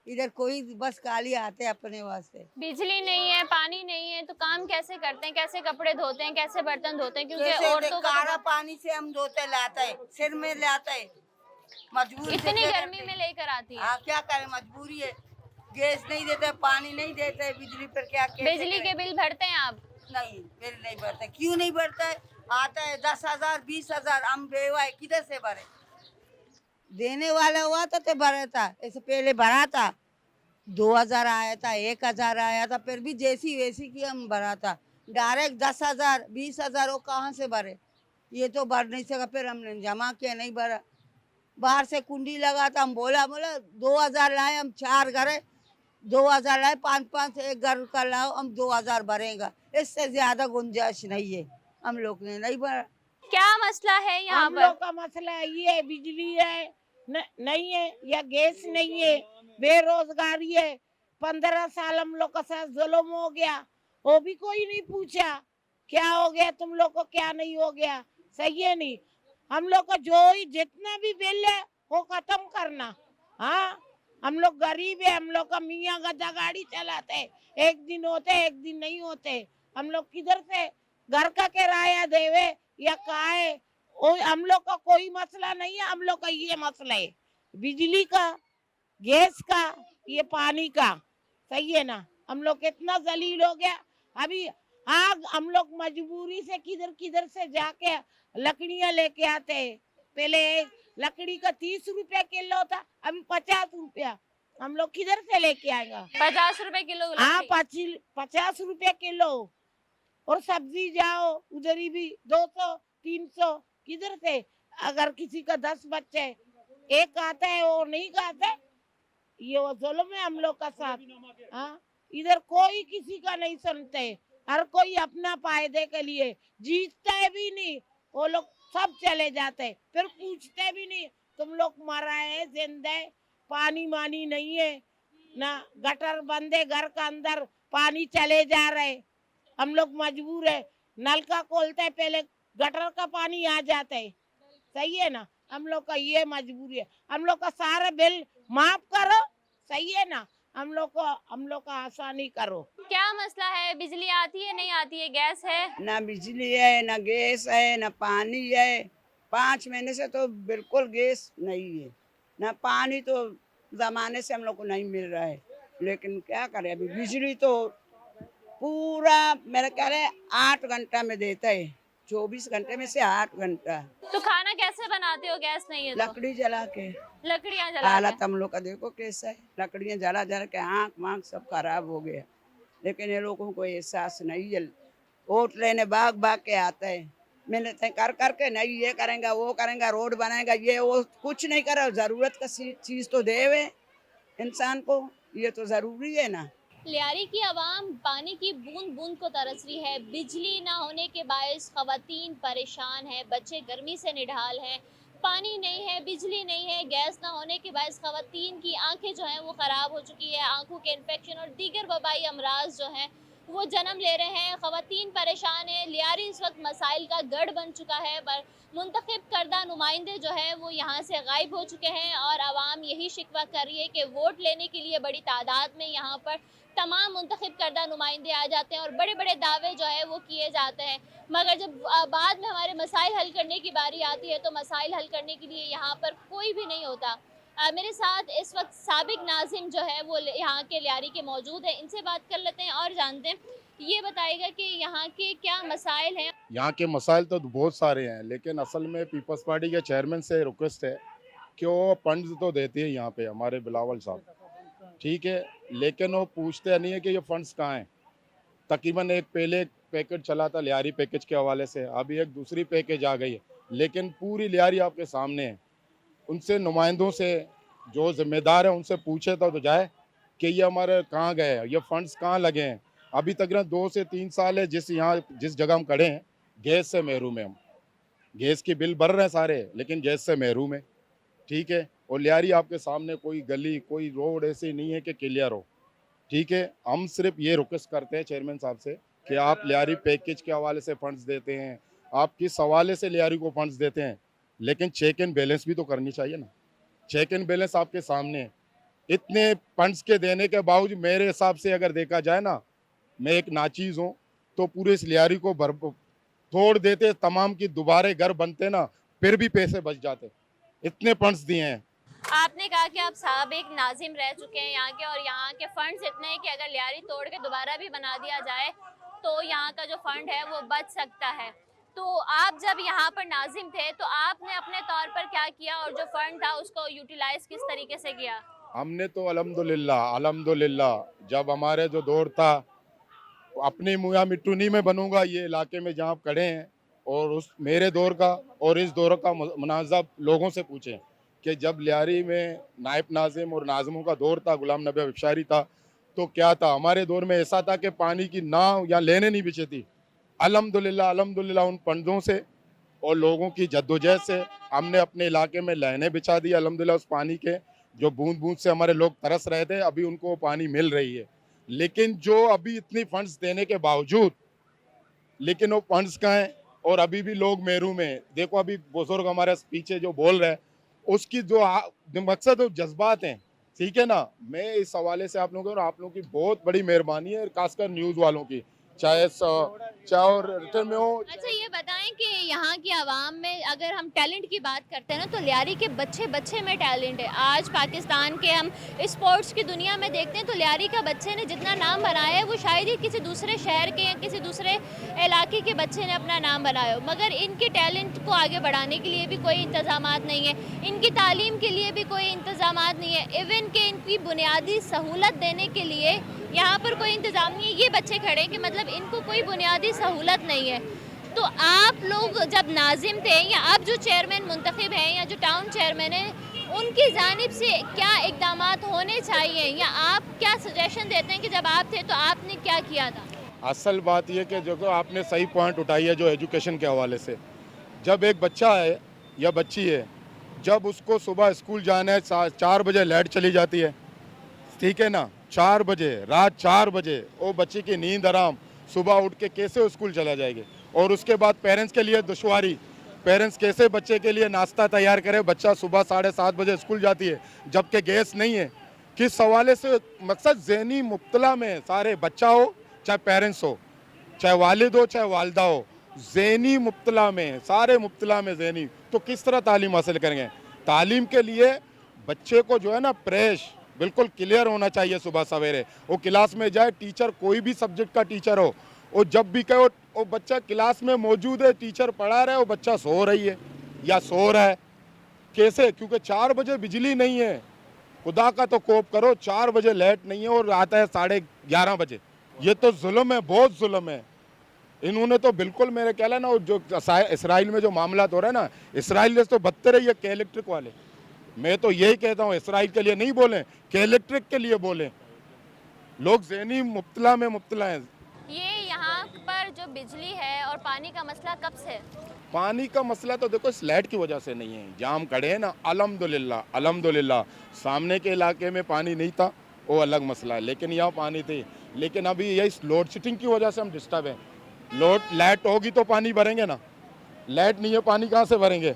Speaker 15: इधर कोई बस काली आते अपने वास्ते।
Speaker 1: बिजली नहीं है, पानी नहीं है, तो काम कैसे करते हैं? कैसे कपड़े धोते हैं, कैसे बर्तन धोते हैं? क्योंकि औरतों का
Speaker 15: कारा पानी से हम धोते लाता है, सिर में लाता है, मजबूरी।
Speaker 1: इतनी गर्मी में लेकर आती है।
Speaker 15: हाँ, क्या करें, मजबूरी है। गैस नहीं देते, पानी नहीं देते, बिजली पर क्या?
Speaker 1: बिजली के बिल भरते हैं आप?
Speaker 15: नहीं, बिल नहीं भरते। क्यों नहीं भरता है? आता है 10,000 20,000, हम बेवा है, किधर से भरे? देने वाला हुआ तो भरा था, ऐसे पहले भरा था, 2,000 आया था, 1,000 आया था, फिर भी जैसी वैसी की हम भरा था। डायरेक्ट 10,000 20,000 वो कहाँ से भरे? ये तो भर नहीं सका, फिर हमने जमा किया, नहीं भरा। बाहर से कुंडी लगा था, हम बोला 2,000 लाए, हम 4 घर है, 2,000 लाए, 5 एक घर का लाओ, हम 2,000 भरेगा, इससे ज्यादा गुंजाइश नहीं है। हम लोग ने नहीं भरा।
Speaker 1: क्या मसला है यहाँ पर?
Speaker 7: हम लोग का मसला ये बिजली है नहीं है, या गैस नहीं है, बेरोजगारी है। 15 साल हम लोग का साथ जुल्म हो गया, वो भी कोई नहीं पूछा क्या हो गया तुम लोग को, क्या नहीं हो गया। सही है नहीं, हम लोग का जो ही जितना भी बिल है वो खत्म करना। हाँ, हम लोग गरीब है, हम लोग का मियाँ गधा गाड़ी चलाते, एक दिन होते एक दिन नहीं होते। हम लोग किधर से घर का किराया देवे या का है? हम लोग का कोई मसला नहीं है, हम लोग का ये मसला है बिजली का, गैस का, ये पानी का। सही है ना, हम लोग कितना जलील हो गया अभी। हाँ, हम लोग मजबूरी से किधर किधर से जाके लकड़ियां लेके आते हैं। पहले लकड़ी का 30 रुपया किलो था, अभी 50 रुपया। हम लोग किधर से लेके आएगा?
Speaker 1: 50 रुपए किलो?
Speaker 7: हाँ, 50 रुपया किलो। और सब्जी जाओ उधर ही भी 200 300, किधर से? अगर किसी का 10 बच्चे, एक आता है और नहीं खाता है, ये वो जुल्म है हम लोग का साथ। हाँ, इधर कोई किसी का नहीं सुनते, हर कोई अपना फायदे के लिए जीतता है भी नहीं, वो लोग सब चले जाते, फिर पूछते भी नहीं तुम लोग मरा है जिंदा है। पानी मानी नहीं है ना, गटर बंदे, घर का अंदर पानी चले जा रहे, हम लोग मजबूर है। नल का खोलते पहले गटर का पानी आ जाता है। सही है ना, हम लोग का ये मजबूरी है। हम लोग का सारा बिल माफ करो, सही है ना, हम लोग का आसानी करो।
Speaker 1: क्या मसला है? बिजली आती है, नहीं आती है? गैस है?
Speaker 15: ना बिजली है, ना गैस है, ना पानी है। 5 महीने से तो बिल्कुल गैस नहीं है, ना पानी तो जमाने से हम लोग को नहीं मिल रहा है। लेकिन क्या करें, अभी बिजली तो पूरा मेरा ख्याल है 8 घंटा में देता है, 24 घंटे में से 8 घंटा।
Speaker 1: तो खाना कैसे बनाते हो? गैस नहीं है तो?
Speaker 15: लकड़ी जला के।
Speaker 1: लकड़ियाँ जला
Speaker 15: हालत हम लोग का देखो कैसा है, लकड़ियाँ जला जला के आँख वाँख सब खराब हो गया। लेकिन ये लोगों को एहसास नहीं है, वोट लेने भाग भाग के आता है, मेहनत कर करके नहीं ये करेंगे वो करेंगे, रोड बनाएगा, ये वो कुछ नहीं करे। जरूरत का चीज़ तो देवे इंसान को, ये तो ज़रूरी है ना।
Speaker 1: लियारी की आवाम पानी की बूंद बूंद को तरस रही है। बिजली ना होने के बायस ख़वातीन परेशान है, बच्चे गर्मी से निढाल हैं। पानी नहीं है, बिजली नहीं है, गैस ना होने के बायस ख़वातीन की आंखें जो हैं वो ख़राब हो चुकी है। आंखों के इन्फेक्शन और दीगर वबाई अमराज जो हैं वो जन्म ले रहे हैं, ख़वातीन परेशान हैं। लियारी इस वक्त मसाइल का गढ़ बन चुका है, पर मुंतखब करदा नुमाइंदे जो है वो यहाँ से गायब हो चुके हैं और आवाम यही शिकवा कर रही है कि वोट लेने के लिए बड़ी तादाद में यहाँ पर तमाम मुंतखब करदा नुमाइंदे आ जाते हैं और बड़े बड़े दावे जो है वो किए जाते हैं, मगर जब बाद में हमारे मसाइल हल करने की बारी आती है तो मसाइल हल करने के लिए यहाँ पर कोई भी नहीं होता। मेरे साथ इस वक्त साबिक नाजिम जो है वो यहाँ के लियारी के मौजूद है, इनसे बात कर लेते हैं और जानते हैं। ये बताएगा कि यहाँ के क्या मसाइल हैं।
Speaker 13: यहाँ के मसाइल तो बहुत सारे हैं, लेकिन असल में पीपल्स पार्टी के चेयरमैन से रिक्वेस्ट है कि वो फंड्स तो देते हैं यहाँ पे हमारे बिलावल साहब, ठीक है, लेकिन वो पूछते नहीं है कि ये फंड्स कहाँ हैं। तकरीबन एक पहले पैकेज चला था लियारी पैकेज के हवाले से, अभी एक दूसरी पैकेज आ गई है, लेकिन पूरी लियारी आपके सामने है। उनसे नुमाइंदों से जो जिम्मेदार है उनसे पूछे तो जाए कि ये हमारे कहाँ गए हैं, ये फंड्स कहाँ लगे हैं। अभी तकरीबन 2 से 3 साल है जिस जगह हम खड़े हैं गैस से महरूम है। हम गैस की बिल भर रहे हैं सारे, लेकिन गैस से महरूम है, ठीक है। और लियारी आपके सामने कोई गली कोई रोड ऐसी नहीं है कि क्लियर हो, ठीक है। हम सिर्फ ये रिक्वेस्ट करते हैं चेयरमैन साहब से कि आप लियारी पैकेज के हवाले से फंड्स देते हैं, आप किस हवाले से लियारी को फंड्स देते हैं, लेकिन चेक एंड बैलेंस भी तो करनी चाहिए ना। चेक एंड बैलेंस आपके सामने है। इतने फंड्स के देने के बावजूद मेरे हिसाब से अगर देखा जाए ना, मैं एक नाचीज़ हूँ, तो पूरे इस लियारी को तोड़ देते, तमाम की दोबारे घर बनते ना, फिर भी पैसे बच जाते। इतने फंड्स दिए हैं।
Speaker 1: आपने कहा कि आप साबिक नाजिम रह चुके हैं यहाँ के, और यहाँ के फंड्स इतने हैं कि अगर लियारी तोड़ के दोबारा भी बना दिया जाए तो यहाँ का जो फंड है वो बच सकता है। तो आप जब यहाँ पर नाजिम थे तो आपने अपने तौर पर क्या किया और जो फंड था उसको यूटिलाइज किस तरीके से किया? हमने
Speaker 13: तो अल्हम्दुलिल्लाह जब हमारे जो दौर था, अपनी मुया मिट्टूनी में बनूंगा ये इलाके में जहाँ खड़े हैं, और उस मेरे दौर का और इस दौर का मुनाज़ब लोगों से पूछें कि जब लियारी में नायब नाजिम और नाजिमों का दौर था, गुलाम नबी अफशारी था, तो क्या था हमारे दौर में ऐसा था कि पानी की नाव या लेने नहीं बिछी थी। अल्हम्दुलिल्लाह उन फंडों से और लोगों की जद्दोजहद से हमने अपने इलाके में लाइनें बिछा दी। अल्हम्दुलिल्लाह उस पानी के जो बूंद बूंद से हमारे लोग तरस रहे थे, अभी उनको पानी मिल रही है। लेकिन जो अभी इतनी फंड्स देने के बावजूद, लेकिन वो फंड्स कहाँ हैं और अभी भी लोग महरूम हैं। देखो अभी बुजुर्ग हमारे पीछे जो बोल रहे हैं, उसकी जो मकसद और जज्बात हैं, ठीक है ना। मैं इस हवाले से आप लोगों की बहुत बड़ी मेहरबानी है, खासकर न्यूज़ वालों की, चाहे और रिटर्न में हो।
Speaker 1: अच्छा ये बताएं कि यहाँ की आवाम में अगर हम टैलेंट की बात करते हैं ना, तो लियारी के बच्चे में टैलेंट है। आज पाकिस्तान के हम स्पोर्ट्स की दुनिया में देखते हैं तो लियारी का बच्चे ने जितना नाम बनाया है वो शायद ही किसी दूसरे शहर के या किसी दूसरे इलाके के बच्चे ने अपना नाम बनाया हो। मगर इनके टैलेंट को आगे बढ़ाने के लिए भी कोई इंतजामात नहीं है, इनकी तालीम के लिए भी कोई इंतजामात नहीं है, इवन के इनकी बुनियादी सहूलत देने के लिए यहाँ पर कोई इंतज़ाम नहीं है। ये बच्चे खड़े कि मतलब इनको कोई बुनियादी सहूलत नहीं है। तो आप लोग जब नाजिम थे या अब जो चेयरमैन मुंतखब हैं या जो टाउन चेयरमैन है, उनकी जानिब से क्या इक़दामात होने चाहिए या आप क्या सजेशन देते हैं कि जब आप थे तो आपने क्या किया था?
Speaker 13: असल बात यह कि जो आपने सही पॉइंट उठाई है जो एजुकेशन के हवाले से, जब एक बच्चा है या बच्ची है, जब उसको सुबह स्कूल जाना है 4 बजे लाइट चली जाती है, ठीक है ना, 4 बजे रात 4 बजे वो बच्चे की नींद आराम, सुबह उठ के कैसे स्कूल चला जाएंगे। और उसके बाद पेरेंट्स के लिए दुश्वारी, पेरेंट्स कैसे बच्चे के लिए नाश्ता तैयार करे। बच्चा सुबह 7:30 बजे स्कूल जाती है जबकि गैस नहीं है। किस हवाले से मकसद ज़हनी मुब्तला में सारे बच्चा हो, चाहे पेरेंट्स हो, चाहे वालिद हो, चाहे वालदा हो, ज़हनी मुब्तला में, सारे मुब्तला में ज़हनी, तो किस तरह तालीम हासिल करेंगे। तालीम के लिए बच्चे को जो है ना फ्रेश बिल्कुल क्लियर होना चाहिए। सुबह सवेरे वो क्लास में जाए, टीचर कोई भी सब्जेक्ट का टीचर हो, और जब भी कहे वो बच्चा क्लास में मौजूद है, टीचर पढ़ा रहा है, वो बच्चा सो रही है या सो रहा है, कैसे? क्योंकि 4 बजे बिजली नहीं है। खुदा का तो कोप करो, 4 बजे लाइट नहीं है और आता है 11:30 बजे। ये तो जुल्म है, बहुत जुल्म है। इन्होंने तो बिल्कुल मेरे ख्याल है ना, जो इसराइल में जो मामला हो रहा है ना, इसराइल से तो बदतर है ये के इलेक्ट्रिक वाले। मैं तो यही कहता हूँ, इसराइल के लिए नहीं बोलें, के इलेक्ट्रिक के लिए बोलें। लोग ज़हनी मुब्तला में मुब्तला हैं।
Speaker 1: ये यहाँ पर जो बिजली है और पानी का मसला कब से?
Speaker 13: पानी का मसला तो देखो इस लाइट की वजह से नहीं है। जाम खड़े हैं ना, अल्हम्दुलिल्लाह। सामने के इलाके में पानी नहीं था, वो अलग मसला है, लेकिन यहाँ पानी थी।
Speaker 16: लेकिन अभी यही लोड शेडिंग की वजह से हम डिस्टर्ब हैं। लाइट होगी तो पानी भरेंगे ना, लाइट नहीं है पानी कहाँ से भरेंगे,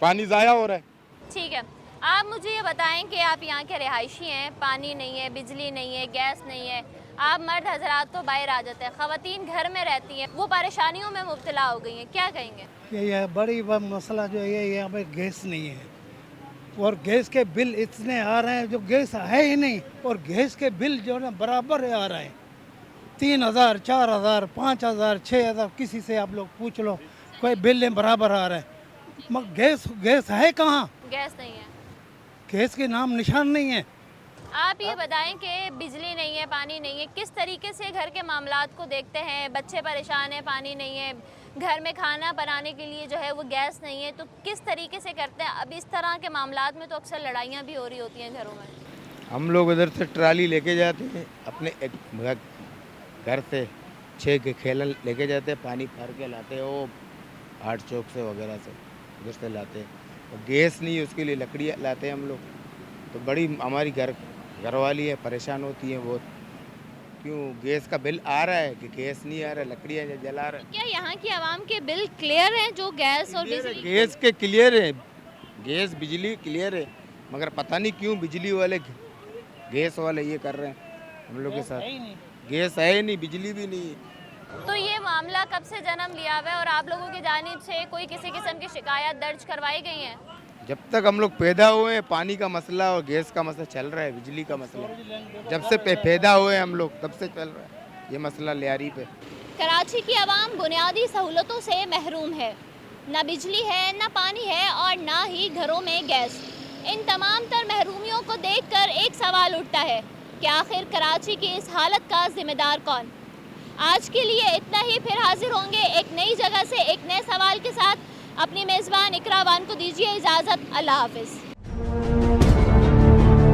Speaker 16: पानी ज़ाया हो रहा है।
Speaker 1: ठीक है, आप मुझे ये बताएं कि आप यहाँ के रिहायशी हैं, पानी नहीं है, बिजली नहीं है, गैस नहीं है, आप मर्द हजरात तो बाहर आ जाते हैं, ख़वातीन घर में रहती हैं, वो परेशानियों में मुब्तला हो गई हैं, क्या कहेंगे?
Speaker 17: ये बड़ी मसला जो है ये यहाँ पे गैस नहीं है और गैस के बिल इतने आ रहे हैं जो गैस है ही नहीं, और गैस के बिल जो है ना बराबर आ रहे हैं, 3000, 4000, 5000, 6000, किसी से आप लोग पूछ लो, कोई बिल बराबर आ रहा है। मगर गैस है कहाँ?
Speaker 1: गैस नहीं है,
Speaker 17: गैस के नाम निशान नहीं है।
Speaker 1: आप ये बताएं कि बिजली नहीं है, पानी नहीं है, किस तरीके से घर के मामलात को देखते हैं? बच्चे परेशान हैं, पानी नहीं है, घर में खाना बनाने के लिए जो है वो गैस नहीं है, तो किस तरीके से करते हैं? अब इस तरह के मामलात में तो अक्सर लड़ाइयाँ भी हो रही होती हैं घरों में।
Speaker 18: हम लोग इधर से ट्राली लेके जाते हैं, अपने एक घर से 6 खेला लेके जाते हैं, पानी भर के लाते हैं, वो 8 चौक से वगैरह से उधर से लाते हैं। तो गैस नहीं है, उसके लिए लकड़ियाँ लाते हैं हम लोग। तो बड़ी हमारी घरवाली है, परेशान होती है बहुत, क्यों गैस का बिल आ रहा है कि गैस नहीं आ रहा है, लकड़ियाँ जला रहा है।
Speaker 1: क्या यहाँ की आवाम के बिल क्लियर हैं जो गैस और बिजली?
Speaker 18: गैस के क्लियर है, गैस बिजली क्लियर है, मगर पता नहीं क्यों बिजली वाले गैस वाले ये कर रहे हैं हम लोग के साथ। गैस है नहीं, बिजली भी नहीं है।
Speaker 1: तो ये मामला कब से जन्म लिया हुआ है और आप लोगों की जानिब से कोई किसी किस्म की शिकायत दर्ज करवाई गई है?
Speaker 18: जब तक हम लोग पैदा हुए पानी का मसला और गैस का मसला चल रहा है, बिजली का मसला जब से पैदा हुए हम लोग तब से चल रहा है ये मसला लियारी पे।
Speaker 1: कराची की आवाम बुनियादी सहूलतों से महरूम है, ना बिजली है, ना पानी है और ना ही घरों में गैस। इन तमाम तर महरूमियों को देखकर एक सवाल उठता है कि आखिर कराची की इस हालत का जिम्मेदार कौन? आज के लिए इतना ही, फिर हाजिर होंगे एक नई जगह से एक नए सवाल के साथ। अपनी मेज़बान इकरा वान को दीजिए इजाज़त। अल्लाह हाफिज़।